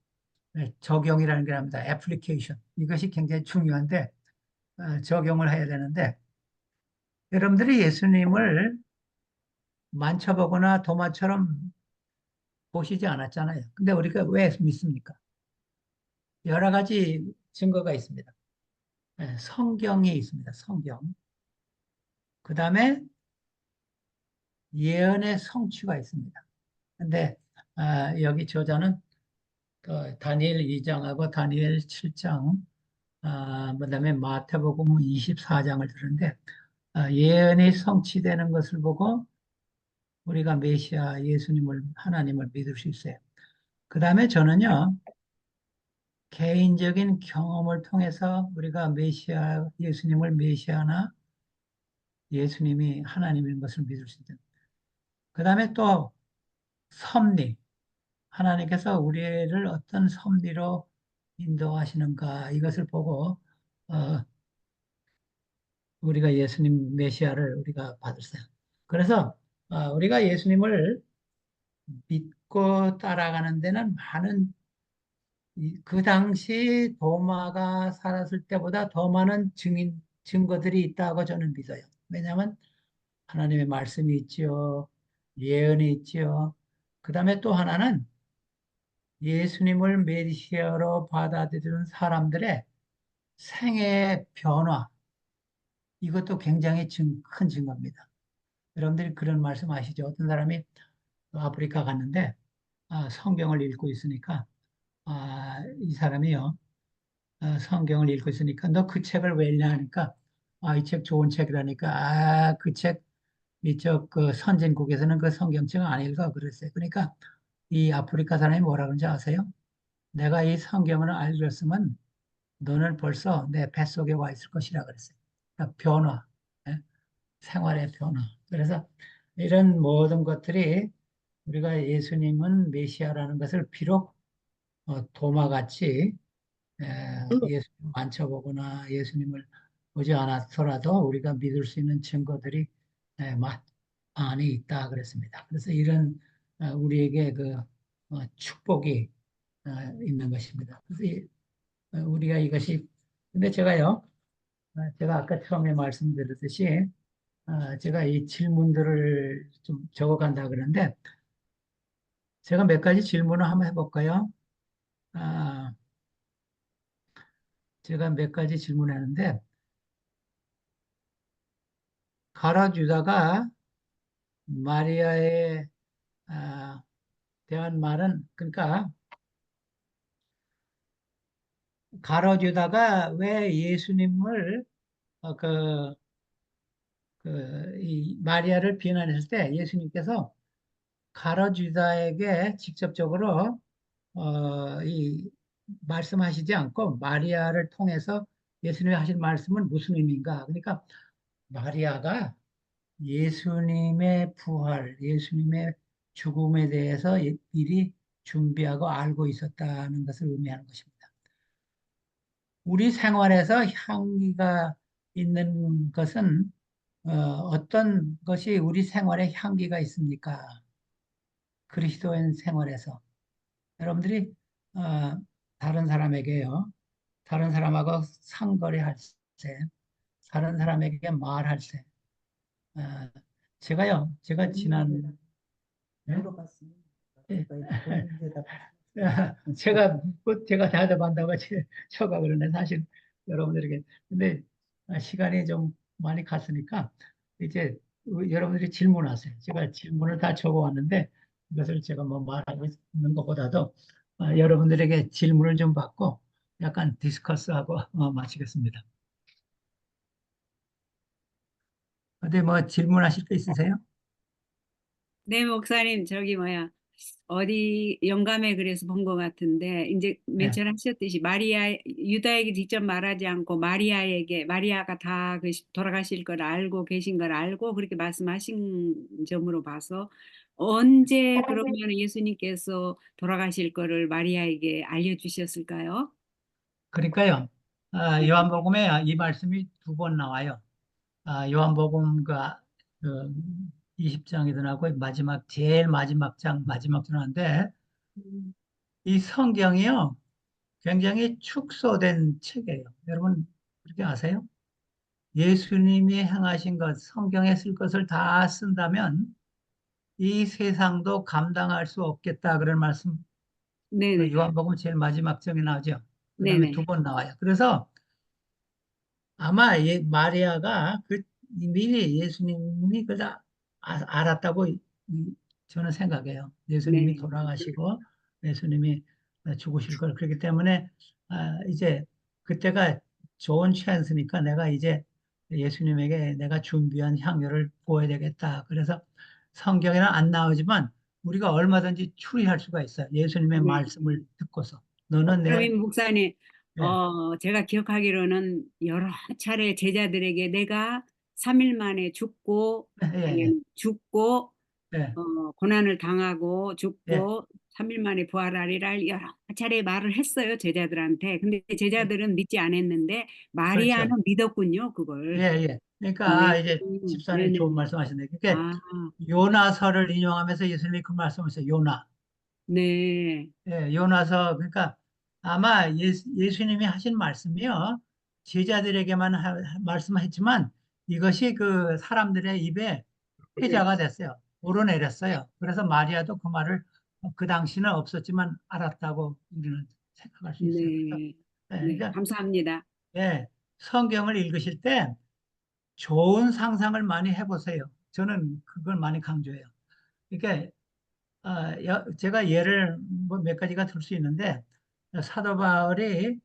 적용이라는 게 합니다. 애플리케이션. 이것이 굉장히 중요한데 적용을 해야 되는데 여러분들이 예수님을 만져보거나 도마처럼 보시지 않았잖아요. 근데 우리가 왜 믿습니까? 여러 가지 증거가 있습니다. 성경이 있습니다. 성경. 그 다음에 예언의 성취가 있습니다. 근데 여기 저자는 다니엘 2장하고 다니엘 7장, 그다음에 마태복음 24장을 들었는데 예언이 성취되는 것을 보고 우리가 메시아 예수님을 하나님을 믿을 수 있어요. 그 다음에 저는요, 개인적인 경험을 통해서 우리가 메시아 예수님을 메시아나 예수님이 하나님인 것을 믿을 수 있다. 그 다음에 또 섭리. 하나님께서 우리를 어떤 섭리로 인도하시는가 이것을 보고 우리가 예수님 메시아를 우리가 받았어요. 그래서 우리가 예수님을 믿고 따라가는 데는 많은 그 당시 도마가 살았을 때보다 더 많은 증거들이 있다고 저는 믿어요. 왜냐하면 하나님의 말씀이 있지요. 예언이 있지요. 그 다음에 또 하나는 예수님을 메시아로 받아들이는 사람들의 생애의 변화. 이것도 굉장히 큰 증거입니다. 여러분들이 그런 말씀 아시죠? 어떤 사람이 아프리카 갔는데 성경을 읽고 있으니까 이 사람이요. 성경을 읽고 있으니까 너 그 책을 왜 읽냐 하니까 이 책 좋은 책이라니까 그 책 이쪽 그 선진국에서는 그 성경책 안 읽어 그랬어요. 그러니까 이 아프리카 사람이 뭐라 그런지 아세요? 내가 이 성경을 알렸으면 너는 벌써 내 뱃속에 와 있을 것이라 그랬어요. 그러니까 변화, 예? 생활의 변화. 그래서 이런 모든 것들이 우리가 예수님은 메시아라는 것을 비록 도마같이 예수님 만져보거나 예수님을 보지 않았더라도 우리가 믿을 수 있는 증거들이 많이 있다 그랬습니다. 그래서 이런 우리에게 그 축복이 있는 것입니다. 그래서 우리가 이것이 근데 제가요, 제가 아까 처음에 말씀드렸듯이 제가 이 질문들을 좀 적어간다 그러는데 제가 몇 가지 질문을 한번 해볼까요? 아, 제가 몇 가지 질문하는데 가로주다가 마리아에 아, 대한 말은 그러니까 가로주다가 왜 예수님을 이 마리아를 비난했을 때 예수님께서 가로주다에게 직접적으로 이 말씀하시지 않고 마리아를 통해서 예수님이 하신 말씀은 무슨 의미인가? 그러니까 마리아가 예수님의 부활, 예수님의 죽음에 대해서 미리 준비하고 알고 있었다는 것을 의미하는 것입니다. 우리 생활에서 향기가 있는 것은 어떤 것이 우리 생활에 향기가 있습니까? 그리스도인 생활에서. 여러분들이 어, 다른 사람에게요, 다른 사람하고 상거래할 때, 다른 사람에게 말할 때, 어, 제가 지난 예? 물어봤으면 예. 본인 대답. 제가 대답한다고 쳐가 그러네. 사실 여러분들에게. 근데 시간이 좀 많이 갔으니까 이제 여러분들이 질문하세요. 제가 질문을 다 적어왔는데 이것을 제가 뭐 말하고 있는 것보다도 여러분들에게 질문을 좀 받고 약간 디스커스하고 마치겠습니다. 어디 뭐 질문하실 거 있으세요? 네, 목사님, 저기 뭐야, 어디 영감에 그래서 본 것 같은데, 이제 맨 네. 처음 하셨듯이 유다에게 직접 말하지 않고 마리아가 다 돌아가실 걸 알고 계신 걸 알고 그렇게 말씀하신 점으로 봐서, 언제 그러면 예수님께서 돌아가실 거를 마리아에게 알려주셨을까요? 그러니까요. 네, 요한복음에 이 말씀이 두 번 나와요. 요한복음과 그 20장이더 나고 마지막 제일 마지막 장 마지막 전화인데 이 성경이요 굉장히 축소된 책이에요. 여러분 그렇게 아세요? 예수님이 행하신 것, 성경에 쓸 것을 다 쓴다면 이 세상도 감당할 수 없겠다 그런 말씀 그 네네, 요한복음 제일 마지막 장에 나오죠. 그다음에 두 네네, 번 나와요. 그래서 아마 마리아가 미리 예수님이 알았다고 저는 생각해요. 예수님이 네네, 돌아가시고 예수님이 죽으실 걸 그렇기 때문에 이제 그때가 좋은 찬스니까 내가 이제 예수님에게 내가 준비한 향유를 부어야 되겠다. 그래서 성경에는 안 나오지만 우리가 얼마든지 추리할 수가 있어요. 예수님의 네. 말씀을 듣고서. 너는 내, 그러면 목사님, 예, 제가 기억하기로는 여러 차례 제자들에게 내가 3일 만에 죽고, 예, 예, 아니면 죽고, 예, 고난을 당하고 예, 죽고 3일 만에 부활하리라 여러 차례 말을 했어요, 제자들한테. 근데 예, 제자들은 믿지 않았는데 그렇죠. 마리아는 믿었군요, 예, 그걸. 예. 그러니까 네, 이제 집사님 좋은 네네. 말씀 하셨네. 그게 아, 요나서를 인용하면서 예수님이 그 말씀하셨어요. 요나. 네, 예, 요나서, 그러니까 아마 예수님이 하신 말씀이요. 제자들에게만 말씀했지만 이것이 그 사람들의 입에 회자가 됐어요. 우러내렸어요. 그래서 마리아도 그 말을 그 당시는 없었지만 알았다고 우리는 생각할 수 있어요. 그래서, 네, 예, 네, 그러니까 감사합니다. 예, 성경을 읽으실 때 좋은 상상을 많이 해보세요. 저는 그걸 많이 강조해요. 그러니까 제가 예를 뭐 몇 가지가 들 수 있는데 사도 바울이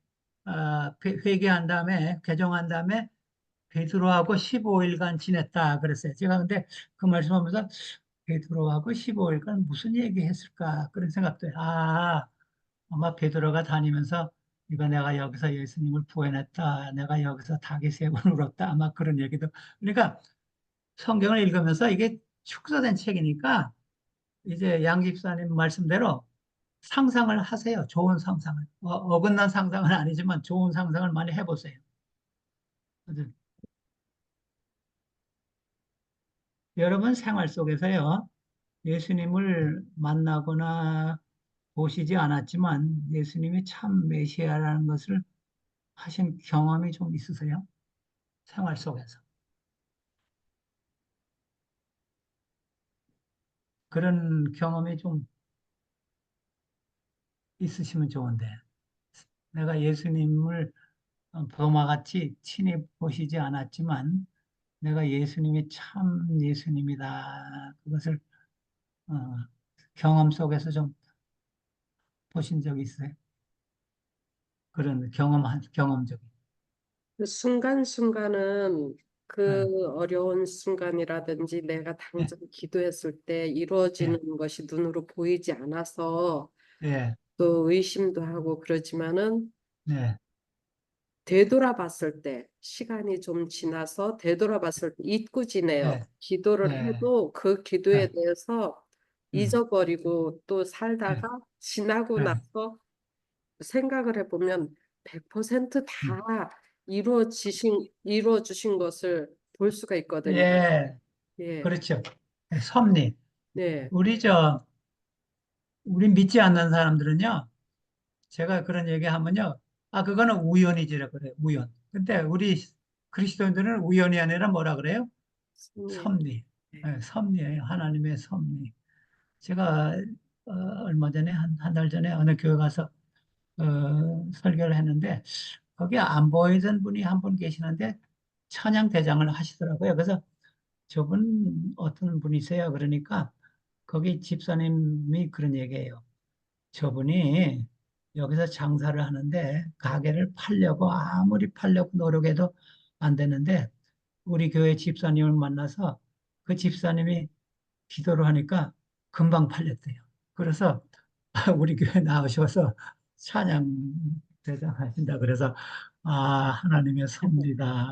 회개한 다음에 개종한 다음에 베드로하고 15일간 지냈다 그랬어요. 제가 근데 그 말씀하면서 베드로하고 15일간 무슨 얘기했을까 그런 생각도 해요. 아마 베드로가 다니면서 이거 내가 여기서 예수님을 구원했다. 내가 여기서 닭이 3번 울었다. 아마 그런 얘기도. 그러니까 성경을 읽으면서 이게 축소된 책이니까 이제 양 집사님 말씀대로 상상을 하세요. 좋은 상상을. 어긋난 상상은 아니지만 좋은 상상을 많이 해보세요. 아주 여러분 생활 속에서요. 예수님을 만나거나 보시지 않았지만 예수님이 참 메시아라는 것을 하신 경험이 좀 있으세요? 생활 속에서. 그런 경험이 좀 있으시면 좋은데. 내가 예수님을 도마같이 친히 보시지 않았지만 내가 예수님이 참 예수님이다. 그것을 어, 경험 속에서 좀 보신 적이 있어요? 그런 경험적인. 그 순간순간은 예, 그 어려운 순간이라든지 내가 예, 당장 기도했을 때 예, 이루어지는 것이 눈으로 보이지 않아서 예, 또 의심도 하고 그러지만은 예, 되돌아봤을 때 시간이 좀 지나서 되돌아봤을 때 잊고 지내요. 예, 기도를 예, 해도 그 기도에 예, 대해서 음, 잊어버리고 또 예, 살다가 지나고 예, 나서 생각을 해보면 100% 음. 다 이루어 주신 것을 볼 수가 있거든요. 예, 예, 그렇죠. 섭리. 네, 우리 우리 믿지 않는 사람들은요, 제가 그런 얘기 하면요, 그거는 우연이지라 그래요, 우연. 근데 우리 그리스도인들은 우연이 아니라 뭐라 그래요? 승리. 섭리. 네. 예, 섭리예요. 하나님의 섭리. 제가 얼마 전에 한 달 전에 어느 교회 가서 설교를 했는데 거기 안 보이던 분이 한 분 계시는데 찬양 대장을 하시더라고요. 그래서 저분 어떤 분이세요? 그러니까 거기 집사님이 그런 얘기예요. 저분이 여기서 장사를 하는데 가게를 팔려고 아무리 팔려고 노력해도 안 되는데 우리 교회 집사님을 만나서 그 집사님이 기도를 하니까 금방 팔렸대요. 그래서 우리 교회 나오셔서 찬양 대장하신다. 그래서 하나님의 섭리다.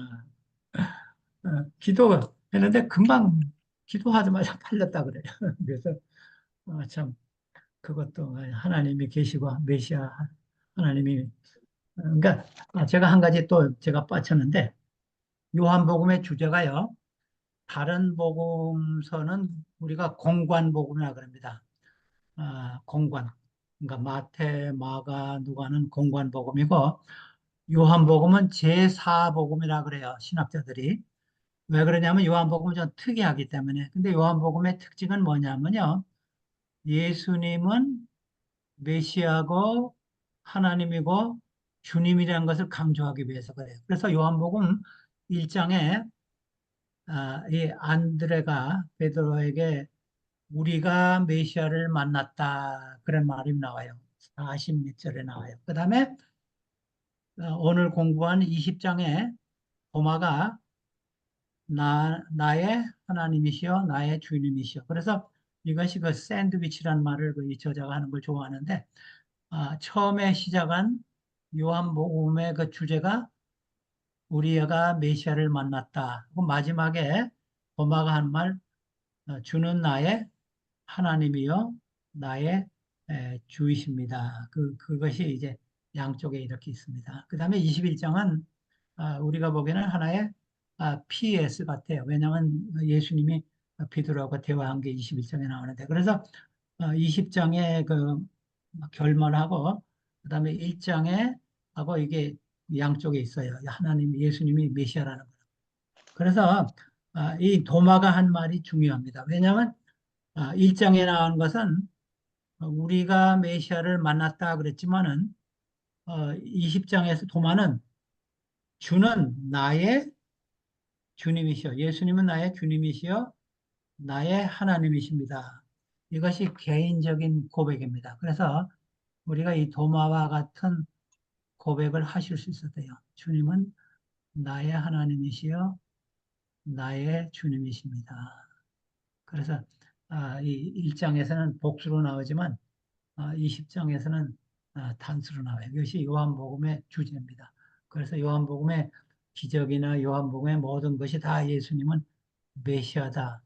기도했는데 금방 기도하자마자 팔렸다 그래요. 그래서 참 그것도 하나님이 계시고 메시아 하나님이 그러니까 제가 한 가지 또 제가 빠쳤는데 요한복음의 주제가요. 다른 복음서는 우리가 공관복음이라 그럽니다. 공관. 그러니까 마태, 마가, 누가는 공관복음이고 요한복음은 제4복음이라 그래요. 신학자들이. 왜 그러냐면 요한복음은 좀 특이하기 때문에. 근데 요한복음의 특징은 뭐냐면요. 예수님은 메시아고 하나님이고 주님이라는 것을 강조하기 위해서 그래요. 그래서 요한복음 1장에 이 안드레가 베드로에게 우리가 메시아를 만났다 그런 말이 나와요. 40몇 절에 나와요. 그 다음에 오늘 공부한 20장에 도마가 나의 하나님이시여 나의 주님이시여. 그래서 이것이 그 샌드위치라는 말을 그 저자가 하는 걸 좋아하는데, 처음에 시작한 요한복음의 그 주제가 우리가 메시아를 만났다. 그 마지막에 도마가 한 말, 주는 나의 하나님이요 나의 주이십니다. 그것이 이제 양쪽에 이렇게 있습니다. 그 다음에 21장은 우리가 보기에는 하나의 PS 같아요. 왜냐하면 예수님이 베드로하고 대화한 게 21장에 나오는데, 그래서 20장에 그 결말하고 그다음에 1장에 하고 이게 양쪽에 있어요. 하나님 예수님이 메시아라는 거. 그래서 이 도마가 한 말이 중요합니다. 왜냐하면 1장에 나온 것은 우리가 메시아를 만났다 그랬지만은 20장에서 도마는 주는 나의 주님이시여, 예수님은 나의 주님이시여 나의 하나님이십니다. 이것이 개인적인 고백입니다. 그래서 우리가 이 도마와 같은 고백을 하실 수 있어야 돼요. 주님은 나의 하나님이시여 나의 주님이십니다. 그래서 이 1장에서는 복수로 나오지만 20장에서는 단수로 나와요. 이것이 요한복음의 주제입니다. 그래서 요한복음의 기적이나 요한복음의 모든 것이 다 예수님은 메시아다,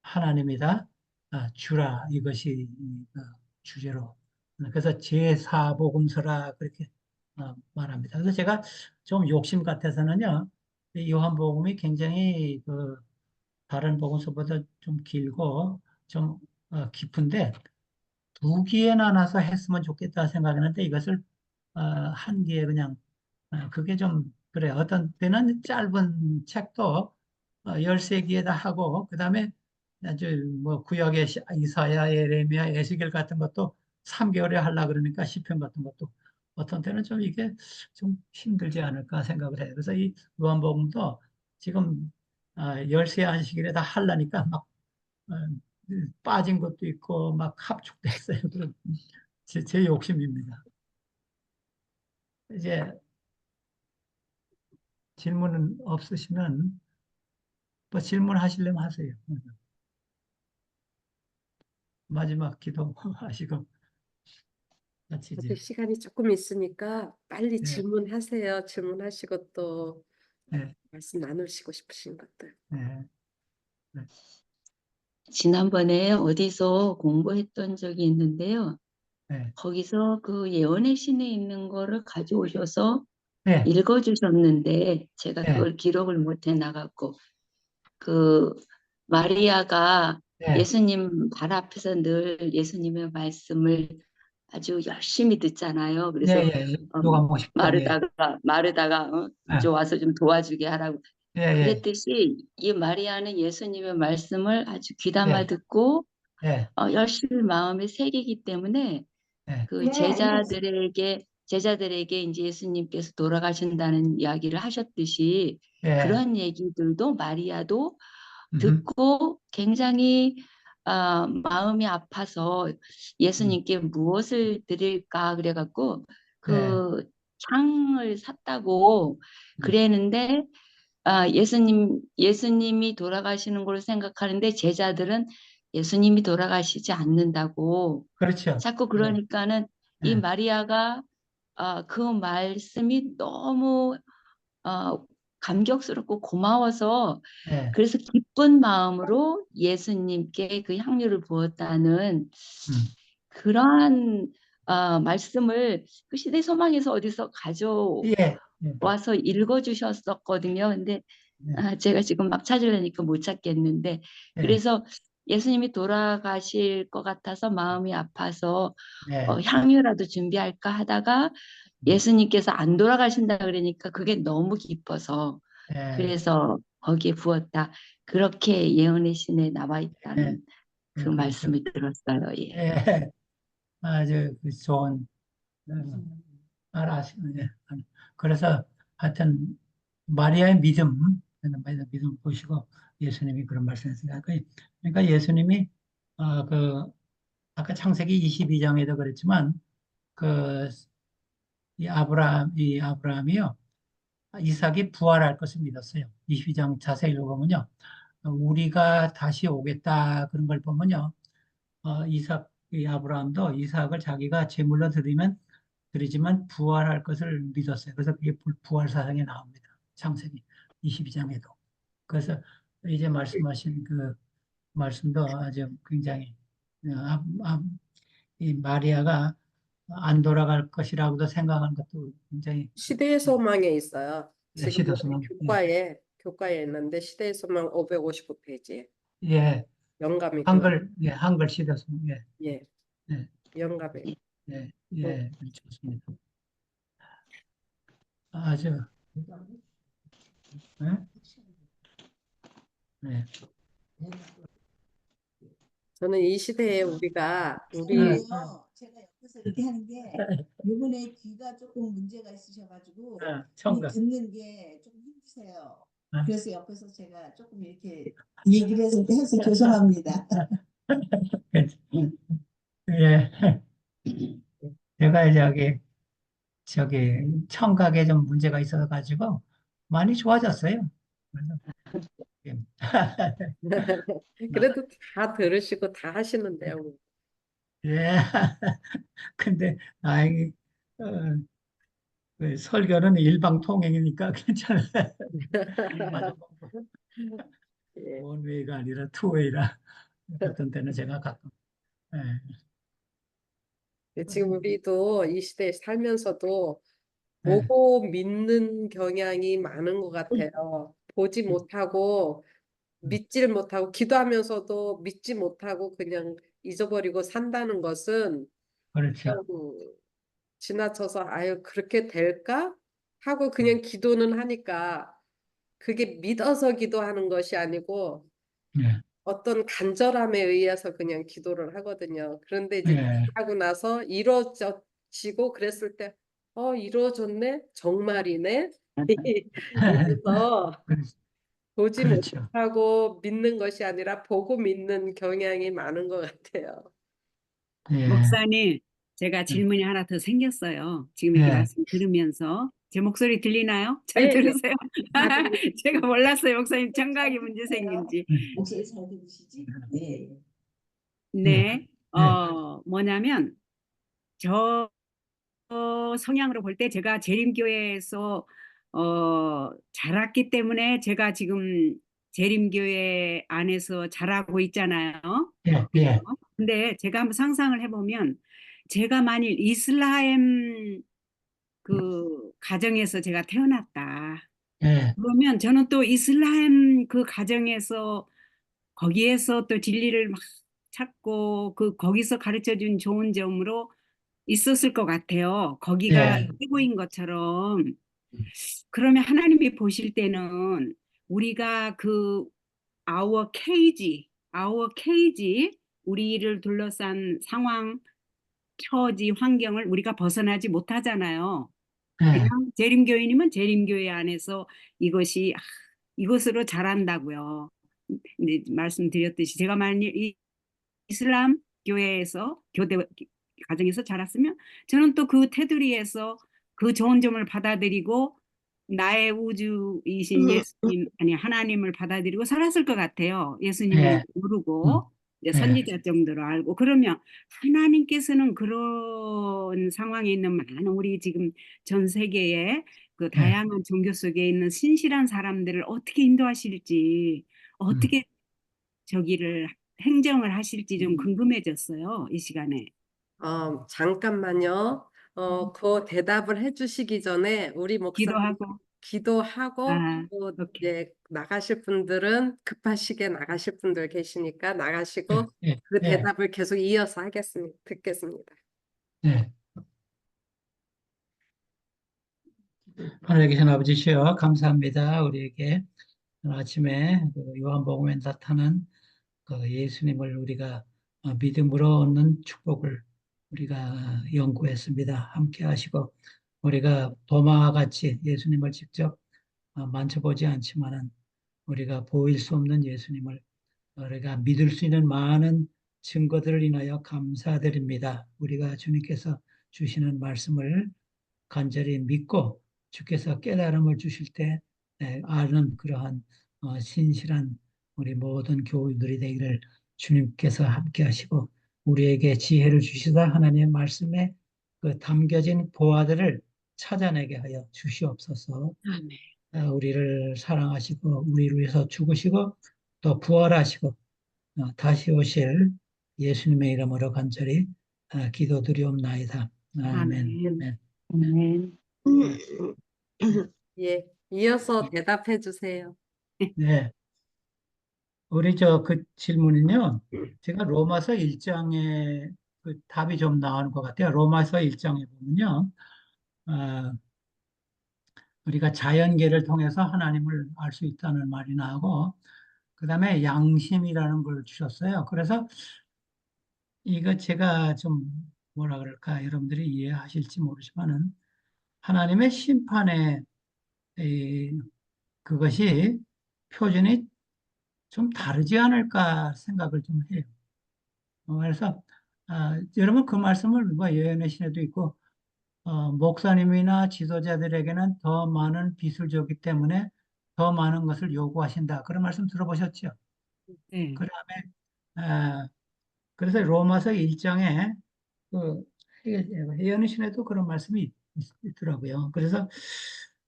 하나님이다, 주라, 이것이 주제로. 그래서 제4복음서라 그렇게 말합니다. 그래서 제가 좀 욕심 같아서는요, 이 요한복음이 굉장히 다른 복음서보다 좀 길고 좀 깊은데 두 기에 나눠서 했으면 좋겠다 생각했는데 이것을 한 기에 그냥 그게 좀 그래. 어떤 때는 짧은 책도 13기에다 하고 그다음에 아주 뭐 구약의 이사야, 예레미야, 에스겔 같은 것도 3개월에 하려 그러니까 시편 같은 것도 어떤 때는 좀 이게 좀 힘들지 않을까 생각을 해요. 그래서 이 요한복음도 지금 13 안식일에다 하려니까 막 어, 빠진 것도 있고 막 합축됐어요. 그런 제 욕심입니다. 이제 질문은 없으시면 뭐 질문하시려면 하세요. 마지막 기도하시고 같이 아직 이제 시간이 조금 있으니까 빨리 네, 질문하세요. 질문하시고 또 네, 말씀 나누시고 싶으신 것들. 네, 네, 지난번에 어디서 공부했던 적이 있는데요. 네, 거기서 그 예언의 신에 있는 거를 가져오셔서 네, 읽어주셨는데 제가 네, 그걸 기록을 못해 나갔고 그 마리아가 네, 예수님 발 앞에서 늘 예수님의 말씀을 아주 열심히 듣잖아요. 네, 그래서 예, 요한복 10장, 예, 마르다가 예, 좀 와서 좀 도와주게 하라고 예, 예, 그랬듯이 이 마리아는 예수님의 말씀을 아주 귀담아 예, 듣고 예, 열심히 마음에 새기기 때문에 예, 그 제자들에게 이제 예수님께서 돌아가신다는 이야기를 하셨듯이 예, 그런 얘기들도 마리아도 음, 듣고 굉장히 마음이 아파서 음, 예수님께 무엇을 드릴까 그래갖고 예, 그 창을 샀다고 음, 그랬는데 예수님이 돌아가시는 걸 생각하는데 제자들은 예수님이 돌아가시지 않는다고 그렇죠. 자꾸 예, 그러니까는 이 예, 마리아가 그 말씀이 너무 감격스럽고 고마워서 예, 그래서 기쁜 마음으로 예수님께 그 향유를 부었다는 음, 그러한 말씀을 그 시대 소망에서 어디서 가져와서 예, 예, 읽어주셨었거든요. 근데 예, 제가 지금 막 찾으려니까 못 찾겠는데 예, 그래서 예수님이 돌아가실 것 같아서 마음이 아파서 예, 향유라도 준비할까 하다가 음, 예수님께서 안 돌아가신다 그러니까 그게 너무 기뻐서 예, 그래서 거기에 부었다. 그렇게 예언의 신에 나와 예, 있다는 그 예, 그렇죠. 말씀을 들었어요. 예. 예, 아주 좋은 알아시네. 그래서 하여튼 마리아의 믿음 보시고 예수님이 그런 말씀했으니까 그러니까 예수님이 아까 창세기 22장에도 그랬지만 그 이 아브라함이요 이삭이 부활할 것을 믿었어요. 22장 자세히 읽어보면요. 우리가 다시 오겠다 그런 걸 보면요. 이 아브라함도 이삭을 자기가 제물로 드리지만 부활할 것을 믿었어요. 그래서 그게 부활 사상에 나옵니다. 창세기 22장에도. 그래서 이제 말씀하신 그 말씀도 아주 굉장히 어, 아, 아, 이 마리아가 안 돌아갈 것이라고도 생각하는 것도 굉장히 시대의 소망에 있어요. 지금 시도스만 교과에 있는데 시대의 소망 559페이지에 예, 영감이고요. 한글 시도스만 예, 예, 영감에. 예, 음. 예, 좋습니다. 아주 예? 네. 저는 이 시대에 우리가 우리 네. 그리고요, 제가 옆에서 이렇게 하는 게 이번에 귀가 조금 문제가 있으셔가지고 이 청각. 듣는 게 조금 힘드세요. 네. 그래서 옆에서 제가 조금 이렇게 얘기를 해서 죄송합니다. 예. 제가 저기 청각에 좀 문제가 있어서 가지고 많이 좋아졌어요. 그래서 예. 그래도 다 들으시고 다 하시는데요. 예. 근데 아이 어, 그 설교는 일방통행이니까 괜찮아요. 예. 원웨이가 아니라 투웨이라 어떤 때는 제가 가끔 지금 우리도 이 시대에 살면서도 예. 보고 믿는 경향이 많은 것 같아요. 보지 못하고 믿질 못하고 기도하면서도 믿지 못하고 그냥 잊어버리고 산다는 것은 그렇죠. 그냥 지나쳐서 아유 그렇게 될까? 하고 그냥 기도는 하니까 그게 믿어서 기도하는 것이 아니고 예. 어떤 간절함에 의해서 그냥 기도를 하거든요. 그런데 이제 예. 하고 나서 이루어지고 그랬을 때, 이루어졌네? 정말이네? 이래서 보지 그렇죠. 못하고 믿는 것이 아니라 보고 믿는 경향이 많은 것 같아요. 예. 목사님, 제가 질문이 하나 더 생겼어요. 지금 이렇게 예. 말씀 들으면서. 제 목소리 들리나요? 잘 네, 네. 들으세요? 다 들리세요. 제가 몰랐어요, 목사님 청각이 문제 생긴지. 목소리 잘 들으시지? 네. 네, 예. 뭐냐면, 저 성향으로 볼 때 제가 재림교회에서 자랐기 때문에 제가 지금 재림교회 안에서 자라고 있잖아요. 예. 예. 근데 제가 한번 상상을 해보면 제가 만일 이슬람 그 가정에서 제가 태어났다. 예. 그러면 저는 또 이슬람 그 가정에서 거기에서 또 진리를 막 찾고 거기서 가르쳐 준 좋은 점으로 있었을 것 같아요. 거기가 예. 최고인 것처럼. 그러면 하나님이 보실 때는 우리가 our 케이지, 우리를 둘러싼 상황, 처지, 환경을 우리가 벗어나지 못하잖아요. 그냥 예. 재림교인이면 재림교회 안에서 이것으로 자란다고요. 근데 말씀드렸듯이 제가 만일 이슬람 교회에서 교대 가정에서 자랐으면 저는 또 그 테두리에서 그 좋은 점을 받아들이고 나의 우주이신 예수님 아니 하나님을 받아들이고 살았을 것 같아요. 예수님을 예. 모르고 이제 예. 선지자 정도로 알고 그러면 하나님께서는 그런 상황에 있는 많은 우리 지금 전 세계에 그 예. 다양한 종교 속에 있는 신실한 사람들을 어떻게 인도하실지 어떻게 저기를 행정을 하실지 좀 궁금해졌어요. 이 시간에. 잠깐만요. 그 대답을 해주시기 전에 우리 목사님 기도하고. 기도하고 아, 또 오케이. 이제 나가실 분들은 급하시게 나가실 분들 계시니까 나가시고 예. 그 예. 대답을 계속 이어서 듣겠습니다. 예. 하늘에 계신 아버지시여 감사합니다. 우리에게 아침에 그 요한복음에 나타난 그 예수님을 우리가 믿음으로 얻는 축복을 우리가 연구했습니다. 함께 하시고 우리가 도마와 같이 예수님을 직접 만져보지 않지만은 우리가 보일 수 없는 예수님을 우리가 믿을 수 있는 많은 증거들을 인하여 감사드립니다. 우리가 주님께서 주시는 말씀을 간절히 믿고 주께서 깨달음을 주실 때 아는 그러한 신실한 우리 모든 교우들이 되기를 주님께서 함께 하시고 우리에게 지혜를 주시다 하나님의 말씀에 그 담겨진 보화들을 찾아내게 하여 주시옵소서. 아멘. 우리를 사랑하시고 우리를 위해서 죽으시고 또 부활하시고 다시 오실 예수님의 이름으로 간절히 기도드리옵나이다. 아멘. 아멘. 네. 아멘. 예, 이어서 대답해 주세요. 네. 우리 그 질문은요, 제가 로마서 1장에 그 답이 좀 나오는 것 같아요. 로마서 1장에 보면요, 어, 우리가 자연계를 통해서 하나님을 알 수 있다는 말이 나오고, 그 다음에 양심이라는 걸 주셨어요. 그래서 이거 제가 좀 뭐라 그럴까, 여러분들이 이해하실지 모르지만은, 하나님의 심판의 그것이 표준이 좀 다르지 않을까 생각을 좀 해요. 그래서 여러분 그 말씀을 뭐 예언의 신에도 있고 목사님이나 지도자들에게는 더 많은 빚을 줬기 때문에 더 많은 것을 요구하신다. 그런 말씀 들어보셨죠? 네. 그다음에 그래서 로마서 1장에 그 예언의 신에도 그런 말씀이 있더라고요. 그래서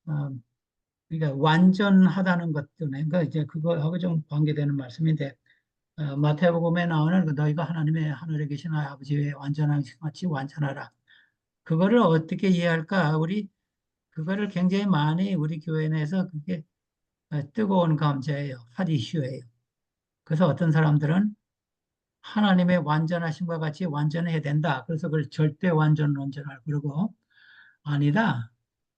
어, 그러니까 완전하다는 것 때문에 그러니까 이제 그거하고 좀 관계되는 말씀인데 마태복음에 나오는 그 너희가 하나님의 하늘에 계신 아버지의 완전한 것 같이 완전하라. 그거를 어떻게 이해할까? 우리 그거를 굉장히 많이 우리 교회 내에서 그게 뜨거운 감자예요. 핫 이슈예요. 그래서 어떤 사람들은 하나님의 완전하심과 같이 완전해야 된다. 그래서 그걸 절대 완전론자라 그러고 아니다.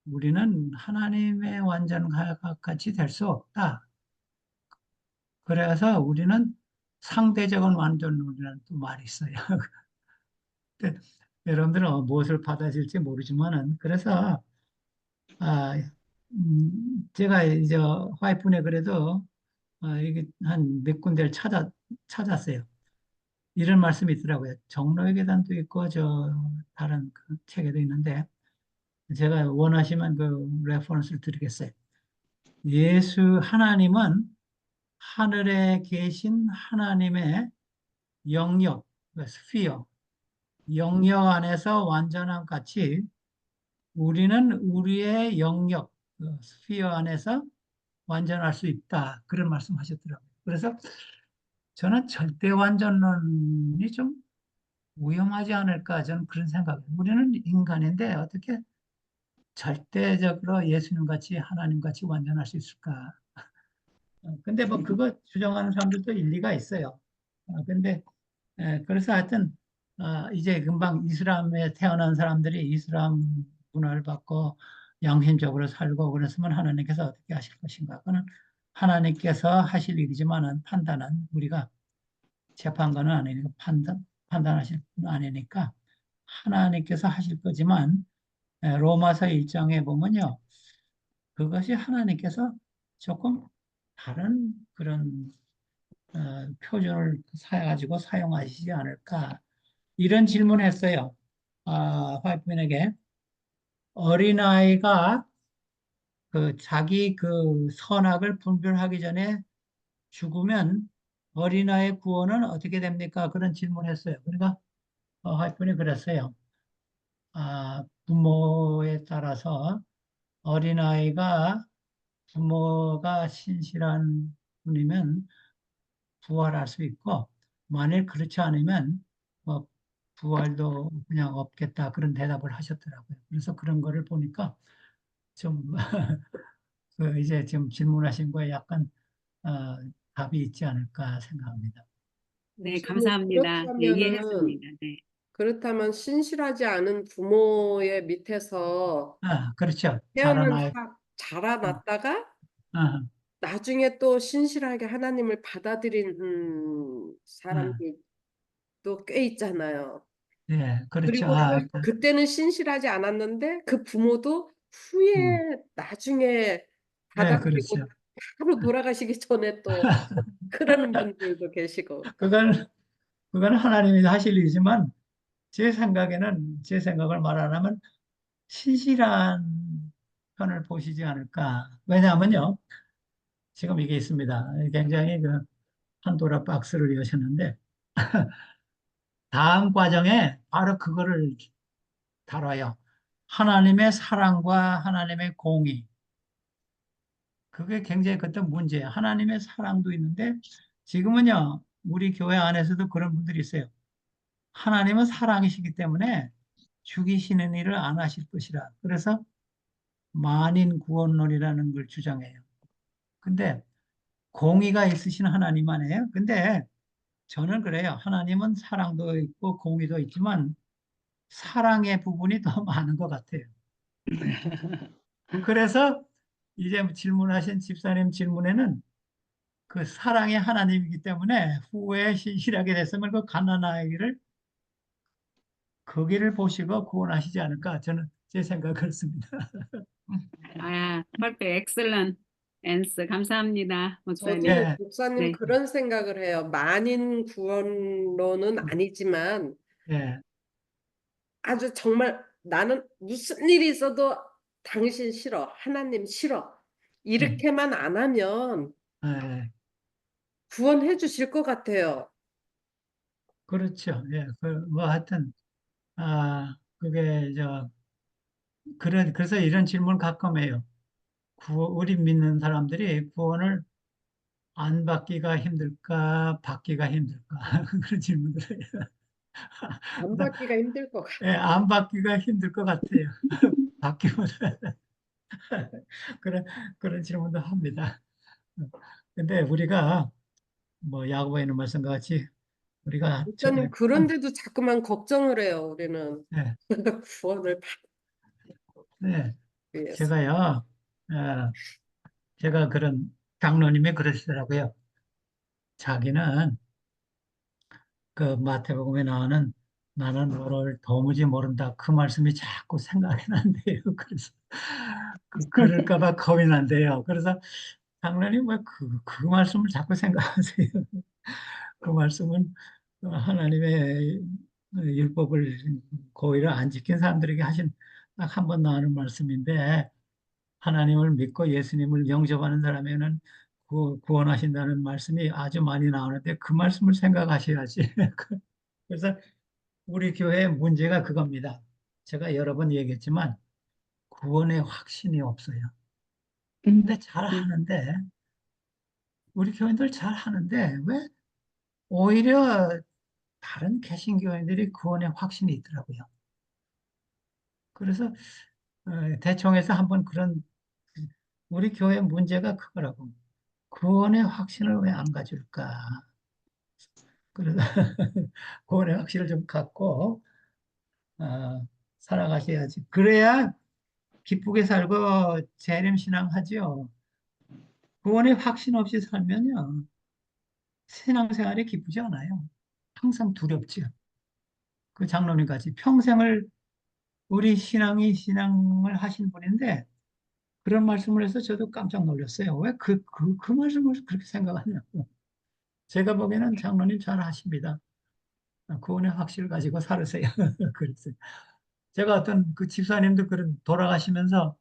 우리는 하나님의 완전과 같이 될 수 없다. 그래서 우리는 상대적인 완전론이라는 또 말이 있어요. 근데 여러분들은 무엇을 받아들일지 모르지만은 그래서 아, 제가 이제 화이픈에 그래도 이게 한 몇 군데를 찾았어요. 이런 말씀이 있더라고요. 정로의 계단도 있고 저 다른 그 책에도 있는데 제가 원하시면 그 레퍼런스를 드리겠어요. 예수 하나님은 하늘에 계신 하나님의 영역, 스피어, 영역 안에서 완전함 같이 우리는 우리의 영역, 스피어 안에서 완전할 수 있다. 그런 말씀 하셨더라고요. 그래서 저는 절대 완전론이 좀 위험하지 않을까 저는 그런 생각이에요. 우리는 인간인데 어떻게 절대적으로 예수님 같이 하나님 같이 완전할 수 있을까? 근데 뭐 그거 주장하는 사람들도 일리가 있어요. 근데 그래서 하여튼 이제 금방 이슬람에 태어난 사람들이 이슬람 문화를 받고 양심적으로 살고 그랬으면 하나님께서 어떻게 하실 것인가? 그거는 하나님께서 하실 일이지만은 판단은 우리가 재판관은 아니니까 판단하실 분은 아니니까 하나님께서 하실 거지만 로마서 1장에 보면요. 그것이 하나님께서 조금 다른 그런 표준을 사가지고 사용하시지 않을까 이런 질문을 했어요. 화이트민에게 어린아이가 그 자기 그 선악을 분별하기 전에 죽으면 어린아이의 구원은 어떻게 됩니까? 그런 질문을 했어요. 그러니까 화이트민이 그랬어요. 부모에 따라서 어린아이가 부모가 신실한 분이면 부활할 수 있고 만일 그렇지 않으면 뭐 부활도 그냥 없겠다 그런 대답을 하셨더라고요. 그래서 그런 거를 보니까 좀 그 이제 지금 질문하신 거에 약간 어, 답이 있지 않을까 생각합니다. 네, 지금 감사합니다. 네, 그렇다면은 이해했습니다. 네. 그렇다면 신실하지 않은 부모의 밑에서 그렇죠. 태어난 자라날 자라났다가 어, 나중에 또 신실하게 하나님을 받아들인 어, 사람들도 꽤 있잖아요. 예, 그렇죠. 그리고 그때는 신실하지 않았는데 그 부모도 음, 후에 나중에 네, 받아들이고 그렇죠. 바로 돌아가시기 전에 또 그러는 분들도 계시고. 그건 하나님이 하실 일이지만 제 생각을 말 안 하면 신실한 편을 보시지 않을까. 왜냐하면요, 지금 이게 있습니다. 굉장히 그 판도라 박스를 여셨는데, 다음 과정에 바로 그거를 다뤄요. 하나님의 사랑과 하나님의 공의. 그게 굉장히 그때 문제예요. 하나님의 사랑도 있는데, 지금은요, 우리 교회 안에서도 그런 분들이 있어요. 하나님은 사랑이시기 때문에 죽이시는 일을 안 하실 것이라. 그래서 만인 구원론이라는 걸 주장해요. 근데 공의가 있으신 하나님 안에요. 근데 저는 그래요. 하나님은 사랑도 있고 공의도 있지만 사랑의 부분이 더 많은 것 같아요. 그래서 이제 질문하신 집사님 질문에는 그 사랑의 하나님이기 때문에 후에 신실하게 됐으면 그 가난한 아이를 거기를 보시고 구원하시지 않을까 저는 제 생각을 그렇습니다. perfect, excellent answer. 감사합니다, 목사님. 저도 예, 목사님 네. 그런 생각을 해요. 만인 구원론은 아니지만 예, 아주 정말 나는 무슨 일이 있어도 당신 싫어. 하나님 싫어. 예, 이렇게만 안 하면 예, 구원해 주실 것 같아요. 그렇죠. 예, 뭐 하여튼 그게 그래서 이런 질문 가끔 해요. 우리 믿는 사람들이 구원을 안 받기가 힘들까, 받기가 힘들까 그런 질문들 해요. 안 받기가 힘들 것 예, 같아요. 안 받기가 힘들 것 같아요. 받기보다 그런 그런 질문도 합니다. 근데 우리가 뭐 야고보에 말씀과 같이 우리가 목사님 그런데도 자꾸만 걱정을 해요. 우리는 네, 구원을 네, 받기 위해서. 제가요, 제가 그런 장로님이 그러시더라고요. 자기는 그 마태복음에 나오는 나는 너를 도무지 모른다. 그 말씀이 자꾸 생각이 난대요. 그래서 그럴까 봐 겁이 난대요. 그래서 장로님 그 말씀을 자꾸 생각하세요. 그 말씀은 하나님의 율법을 고의를 안 지킨 사람들에게 하신 딱 한 번 나오는 말씀인데 하나님을 믿고 예수님을 영접하는 사람에게는 구원하신다는 말씀이 아주 많이 나오는데 그 말씀을 생각하셔야지. 그래서 우리 교회의 문제가 그겁니다. 제가 여러 번 얘기했지만 구원의 확신이 없어요. 근데 잘 하는데 우리 교인들 잘 하는데 왜 오히려 다른 개신교인들이 구원의 확신이 있더라고요. 그래서 대청에서 한번 그런 우리 교회 문제가 그거라고 구원의 확신을 왜 안 가질까? 그래서 구원의 확신을 좀 갖고 어, 살아가셔야지. 그래야 기쁘게 살고 재림 신앙하죠. 구원의 확신 없이 살면요 신앙생활이 기쁘지 않아요. 항상 두렵죠. 그 장로님 같이 평생을 우리 신앙을 하신 분인데 그런 말씀을 해서 저도 깜짝 놀랐어요. 왜 그 말씀을 그렇게 생각하냐고. 제가 보기에는 장로님 잘 하십니다. 구원의 확신을 가지고 살으세요. 그랬어요. 제가 어떤 그 집사님도 그런 돌아가시면서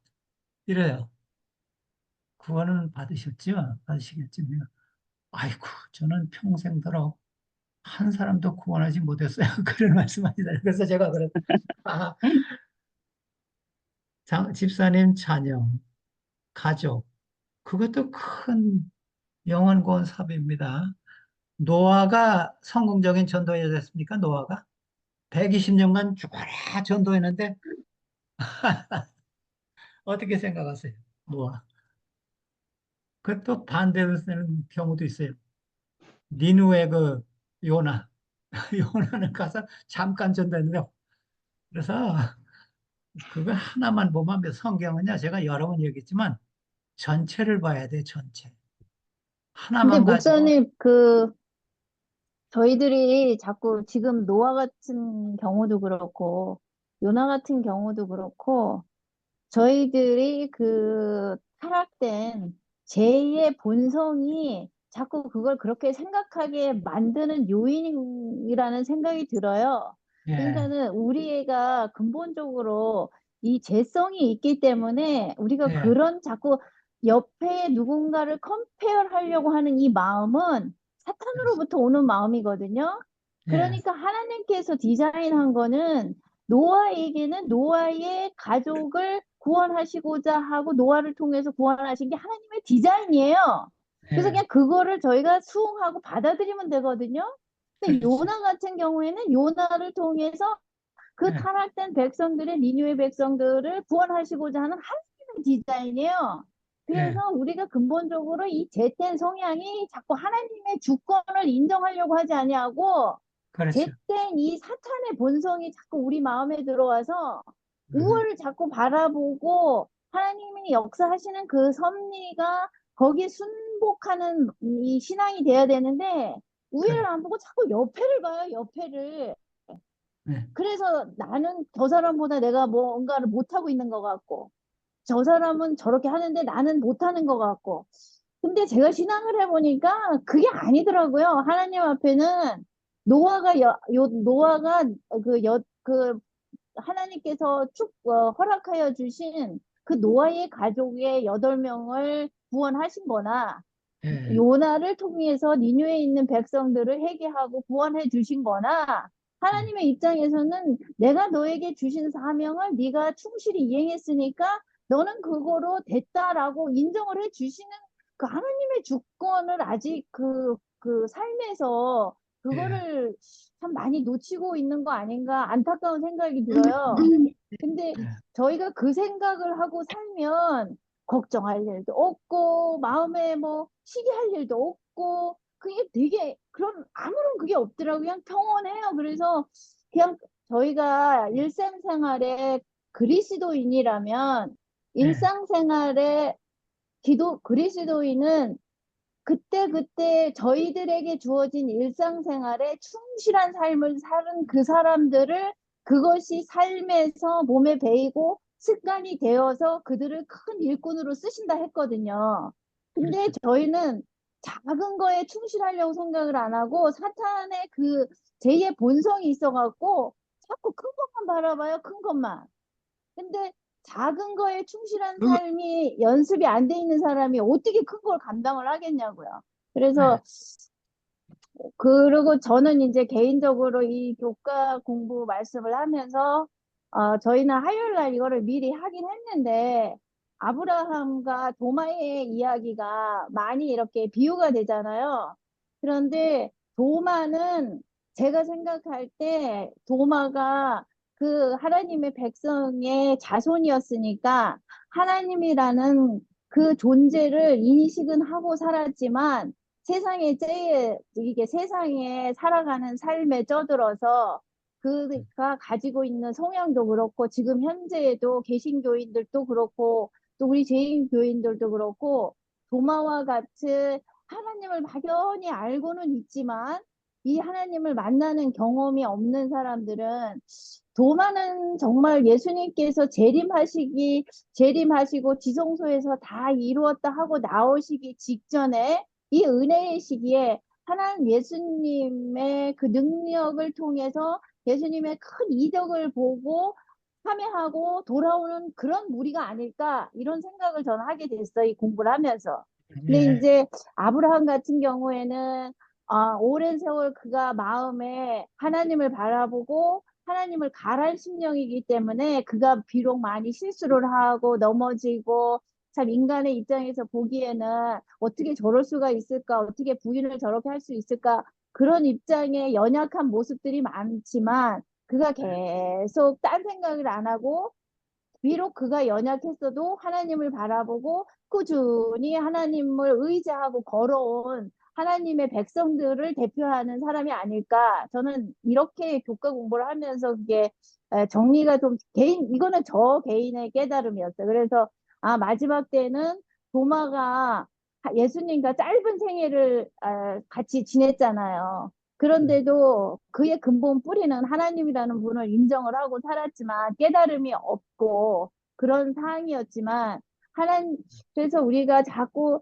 이래요. 구원은 받으셨죠? 받으시겠지만. 아이고, 저는 평생도록 한 사람도 구원하지 못했어요. 그런 말씀하시더라고요. 그래서 제가 그래, 아, 집사님 자녀, 가족, 그것도 큰 영원 구원 사업입니다. 노아가 성공적인 전도였습니까? 노아가 120년간 죽어라 전도했는데 어떻게 생각하세요? 노아. 그것도 반대로 쓰는 경우도 있어요. 니누의 그 요나, 요나는 가서 잠깐 전도했는데 그래서 그거 하나만 보면 성경은요 제가 여러 번 얘기했지만 전체를 봐야 돼 전체. 근데 하나만 가지고 목사님, 저희들이 자꾸 지금 노아 같은 경우도 그렇고, 요나 같은 경우도 그렇고, 저희들이 타락된 죄의 본성이 자꾸 그걸 그렇게 생각하게 만드는 요인이라는 생각이 들어요. 예, 그러니까는 우리 애가 근본적으로 이 재성이 있기 때문에 우리가 네. 그런 자꾸 옆에 누군가를 컴페어 하려고 하는 이 마음은 사탄으로부터 오는 마음이거든요. 네. 그러니까 하나님께서 디자인한 거는 노아에게는 노아의 가족을 구원하시고자 하고 노아를 통해서 구원하신 게 하나님의 디자인이에요. 그래서 네. 그냥 그거를 저희가 수긍하고 받아들이면 되거든요. 근데 그렇죠. 요나 같은 경우에는 요나를 통해서 그 네. 타락된 백성들의 니느웨 백성들을 구원하시고자 하는 하나님의 디자인이에요. 네. 그래서 우리가 근본적으로 이 잿된 성향이 자꾸 하나님의 주권을 인정하려고 하지 아니하고 그렇죠. 잿된 이 사탄의 본성이 자꾸 우리 마음에 들어와서 음. 우월을 자꾸 바라보고 하나님이 역사하시는 그 섭리가 거기에 순복하는 이 신앙이 돼야 되는데 우위를 안 보고 자꾸 옆에를 봐요, 옆에를. 네. 그래서 나는 저 사람보다 내가 뭔가를 못하고 있는 것 같고, 저 사람은 저렇게 하는데 나는 못하는 것 같고. 근데 제가 신앙을 해보니까 그게 아니더라고요. 하나님 앞에는 노아가 하나님께서 허락하여 주신 그 노아의 가족의 8명을 구원하신 거나, 네. 요나를 통해서 니누에 있는 백성들을 회개하고 구원해 주신 거나 하나님의 입장에서는 내가 너에게 주신 사명을 네가 충실히 이행했으니까 너는 그거로 됐다라고 인정을 해 주시는 그 하나님의 주권을 아직 그 삶에서 네. 그거를 참 많이 놓치고 있는 거 아닌가 안타까운 생각이 들어요. 근데 네. 저희가 그 생각을 하고 살면 걱정할 일도 없고 마음에 뭐 시기할 일도 없고 그게 되게 그런 아무런 그게 없더라고요. 그냥 평온해요. 그래서 그냥 저희가 일상생활에 그리스도인이라면 네. 일상생활에 그리스도인은 그때그때 저희들에게 주어진 일상생활에 충실한 삶을 사는 그 사람들을 그것이 삶에서 몸에 배이고 습관이 되어서 그들을 큰 일꾼으로 쓰신다 했거든요. 근데 그렇죠. 저희는 작은 거에 충실하려고 생각을 안 하고 사탄의 그 제2의 본성이 있어갖고 자꾸 큰 것만 바라봐요, 큰 것만. 근데 작은 거에 충실한 삶이 연습이 안 돼 있는 사람이 어떻게 큰 걸 감당을 하겠냐고요. 그래서 그리고 저는 이제 개인적으로 이 교과 공부 말씀을 하면서 저희는 화요일 날 이거를 미리 하긴 했는데 아브라함과 도마의 이야기가 많이 이렇게 비유가 되잖아요. 그런데 도마는 제가 생각할 때 도마가 그 하나님의 백성의 자손이었으니까 하나님이라는 그 존재를 인식은 하고 살았지만 이게 세상에 살아가는 삶에 쩌들어서 그가 가지고 있는 성향도 그렇고 지금 현재에도 개신교인들도 그렇고 또 우리 재인교인들도 그렇고 도마와 같이 하나님을 막연히 알고는 있지만 이 하나님을 만나는 경험이 없는 사람들은 도마는 정말 예수님께서 재림하시고 지성소에서 다 이루었다 하고 나오시기 직전에 이 은혜의 시기에 하나님 예수님의 그 능력을 통해서 예수님의 큰 이적을 보고 참여하고 돌아오는 그런 무리가 아닐까 이런 생각을 저는 하게 됐어요. 이 공부를 하면서. 근데 예. 이제 아브라함 같은 경우에는 오랜 세월 그가 마음에 하나님을 바라보고 하나님을 갈할 심령이기 때문에 그가 비록 많이 실수를 하고 넘어지고 참 인간의 입장에서 보기에는 어떻게 저럴 수가 있을까? 어떻게 부인을 저렇게 할 수 있을까? 그런 입장에 연약한 모습들이 많지만 그가 계속 딴 생각을 안 하고 비록 그가 연약했어도 하나님을 바라보고 꾸준히 하나님을 의지하고 걸어온 하나님의 백성들을 대표하는 사람이 아닐까. 저는 이렇게 교과 공부를 하면서 그게 정리가 좀 이거는 저 개인의 깨달음이었어요. 그래서 마지막 때는 도마가 예수님과 짧은 생애를 같이 지냈잖아요. 그런데도 그의 근본 뿌리는 하나님이라는 분을 인정을 하고 살았지만 깨달음이 없고 그런 상황이었지만 그래서 우리가 자꾸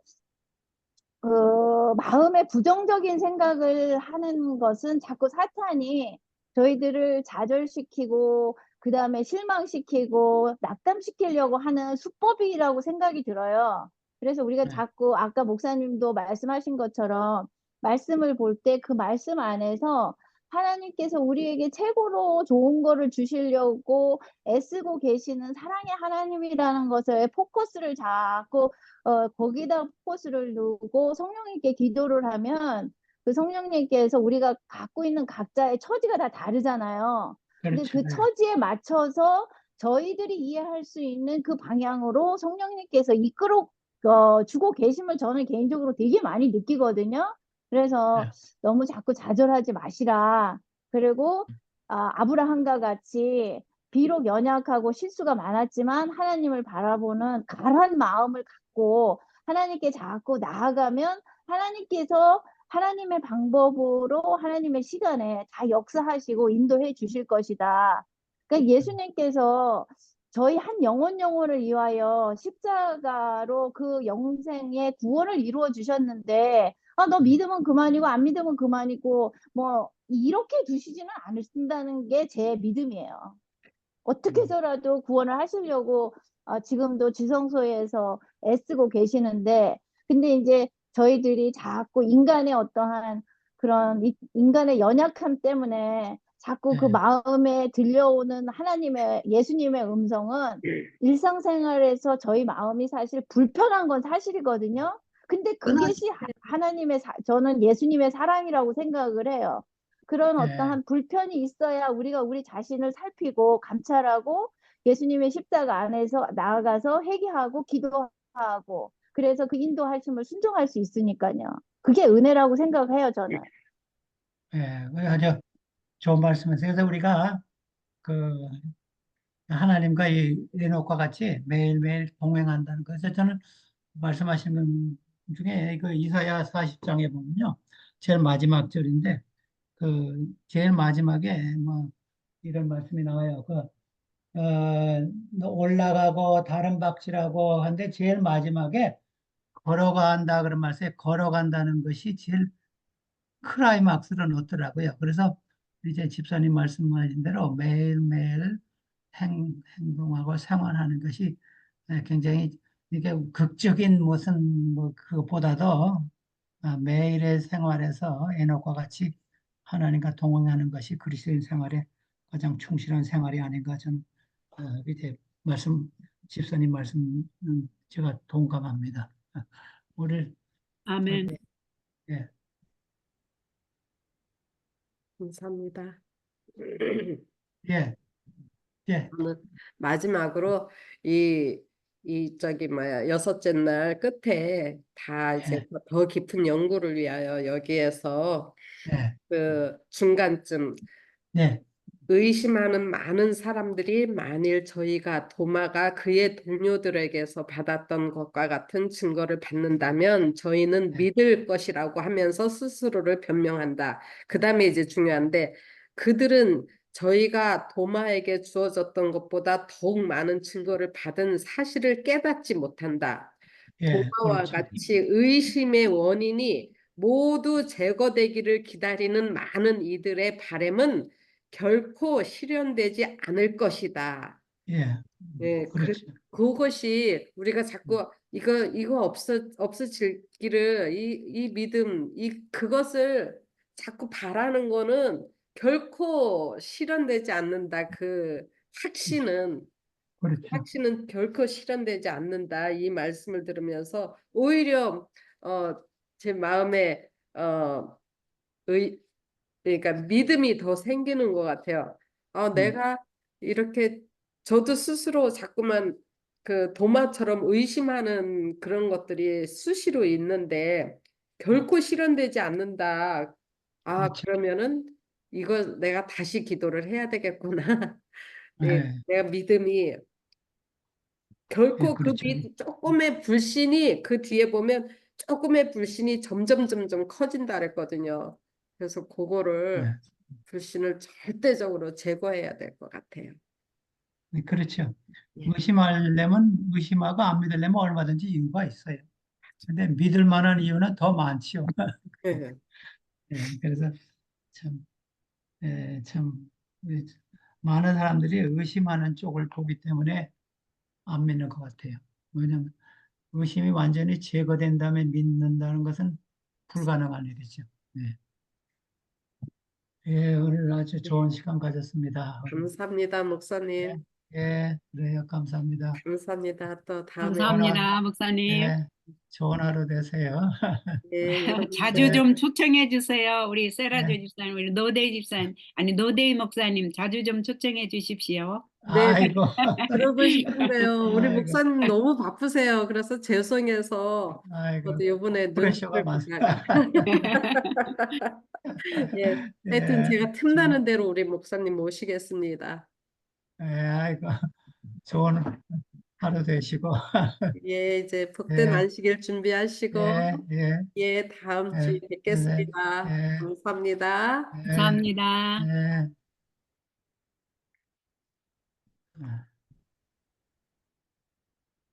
마음에 부정적인 생각을 하는 것은 자꾸 사탄이 저희들을 좌절시키고 그다음에 실망시키고 낙담시키려고 하는 수법이라고 생각이 들어요. 그래서 우리가 네. 자꾸 아까 목사님도 말씀하신 것처럼 말씀을 볼 때 그 말씀 안에서 하나님께서 우리에게 최고로 좋은 거를 주시려고 애쓰고 계시는 사랑의 하나님이라는 것에 포커스를 자꾸 거기다 포커스를 두고 성령님께 기도를 하면 그 성령님께서 우리가 갖고 있는 각자의 처지가 다 다르잖아요. 근데 그렇죠. 그 처지에 맞춰서 저희들이 이해할 수 있는 그 방향으로 성령님께서 이끌어 주고 계심을 저는 개인적으로 되게 많이 느끼거든요. 그래서 네. 너무 자꾸 좌절하지 마시라. 그리고 아브라함과 같이 비록 연약하고 실수가 많았지만 하나님을 바라보는 강한 마음을 갖고 하나님께 자꾸 나아가면 하나님께서 하나님의 방법으로 하나님의 시간에 다 역사하시고 인도해 주실 것이다. 그러니까 예수님께서 저희 한 영혼을 위하여 십자가로 그 영생의 구원을 이루어 주셨는데 너 믿으면 그만이고 안 믿으면 그만이고 뭐 이렇게 두시지는 않으신다는 게 제 믿음이에요. 어떻게 해서라도 구원을 하시려고 지금도 지성소에서 애쓰고 계시는데 근데 이제 저희들이 자꾸 인간의 어떠한 그런 인간의 연약함 때문에 자꾸 그 네. 마음에 들려오는 하나님의 예수님의 음성은 일상생활에서 저희 마음이 사실 불편한 건 사실이거든요. 근데 그것이 하나님의 저는 예수님의 사랑이라고 생각을 해요. 그런 네. 어떠한 불편이 있어야 우리가 우리 자신을 살피고 감찰하고 예수님의 십자가 안에서 나아가서 회개하고 기도하고 그래서 그 인도하심을 순종할 수 있으니까요. 그게 은혜라고 생각해요, 저는. 예, 아주 좋은 말씀이세요. 그래서 우리가 그 하나님과 이 에녹과 같이 매일매일 동행한다는 것에서 저는 말씀하시는 중에 그 이사야 40장에 보면요. 제일 마지막 절인데 제일 마지막에 뭐 이런 말씀이 나와요. 올라가고 다른 박지라고 하는데 제일 마지막에 걸어간다 그런 말씀에 걸어간다는 것이 제일 클라이막스로 넣더라고요. 그래서 이제 집사님 말씀하신 대로 매일매일 행동하고 생활하는 것이 굉장히 이게 극적인 무슨 뭐 그것보다도 매일의 생활에서 에녹과 같이 하나님과 동행하는 것이 그리스도인 생활에 가장 충실한 생활이 아닌가 저는 밑에 말씀 집사님 말씀 제가 동감합니다. 우리 아멘. 예, 감사합니다. 예, 예, 저는 마지막으로 저기 뭐야 여섯째 날 끝에 다 이제 예, 더 깊은 연구를 위하여 여기에서 예, 그 중간쯤 예, 의심하는 많은 사람들이 만일 저희가 도마가 그의 동료들에게서 받았던 것과 같은 증거를 받는다면 저희는 예, 믿을 것이라고 하면서 스스로를 변명한다. 그 다음에 이제 중요한데 그들은 저희가 도마에게 주어졌던 것보다 더욱 많은 증거를 받은 사실을 깨닫지 못한다. 예, 도마와 그렇죠. 같이 의심의 원인이 모두 제거되기를 기다리는 많은 이들의 바램은 결코 실현되지 않을 것이다. 예, 예, 그렇죠. 그것이 우리가 자꾸 이거 없어지기를 이 믿음 그것을 자꾸 바라는 거는 결코 실현되지 않는다. 그 확신은 그렇죠. 결코 실현되지 않는다. 이 말씀을 들으면서 오히려 제 마음에 의, 그러니까 믿음이 더 생기는 것 같아요. 음, 내가 이렇게 저도 스스로 자꾸만 그 도마처럼 의심하는 그런 것들이 수시로 있는데 결코 실현되지 않는다. 그렇죠. 그러면은 이거 내가 다시 기도를 해야 되겠구나. 네, 예, 내가 믿음이 예, 결코 그렇죠. 조금의 불신이 그 뒤에 보면 조금의 불신이 점점 커진다 그랬거든요. 그래서 그거를 예, 불신을 절대적으로 제거해야 될 것 같아요. 네, 그렇죠. 예. 의심하려면 의심하고 안 믿으려면 얼마든지 이유가 있어요. 근데 믿을 만한 이유는 더 많지요. 예. 예, 그래서 참, 참, 많은 사람들이 의심하는 쪽을 보기 때문에 안 믿는 것 같아요. 왜냐하면 의심이 완전히 제거된 다음에 믿는다는 것은 불가능한 일이죠. 네. 예, 오늘 아주 좋은 시간 가졌습니다. 감사합니다, 예, 목사님. 예, 그래요. 감사합니다. 감사합니다. 또 다음에 좋은 하루, 감사합니다, 목사님. 예, 좋은 하루 되세요. 예, 자주 네. 좀 초청해 주세요. 우리 세라조 네. 집사님, 우리 노데이 집사님, 아니 노데이 목사님 자주 좀 초청해 주십시오. 네, 아이고, 그러고 싶은데요. 우리 아이고, 목사님 너무 바쁘세요. 그래서 죄송해서 아이고, 저도 이번에 프레셔가 눈치를 많습니다. 보다가 예, 하여튼 예, 제가 틈나는 대로 우리 목사님 모시겠습니다. 예, 아이고, 좋은 하루 되시고, 예, 이제 복된 예, 안식일 준비하시고 예, 예, 예, 다음 주에 예, 네, 뵙겠습니다. 예, 감사합니다. 예, 감사합니다. 예. 예.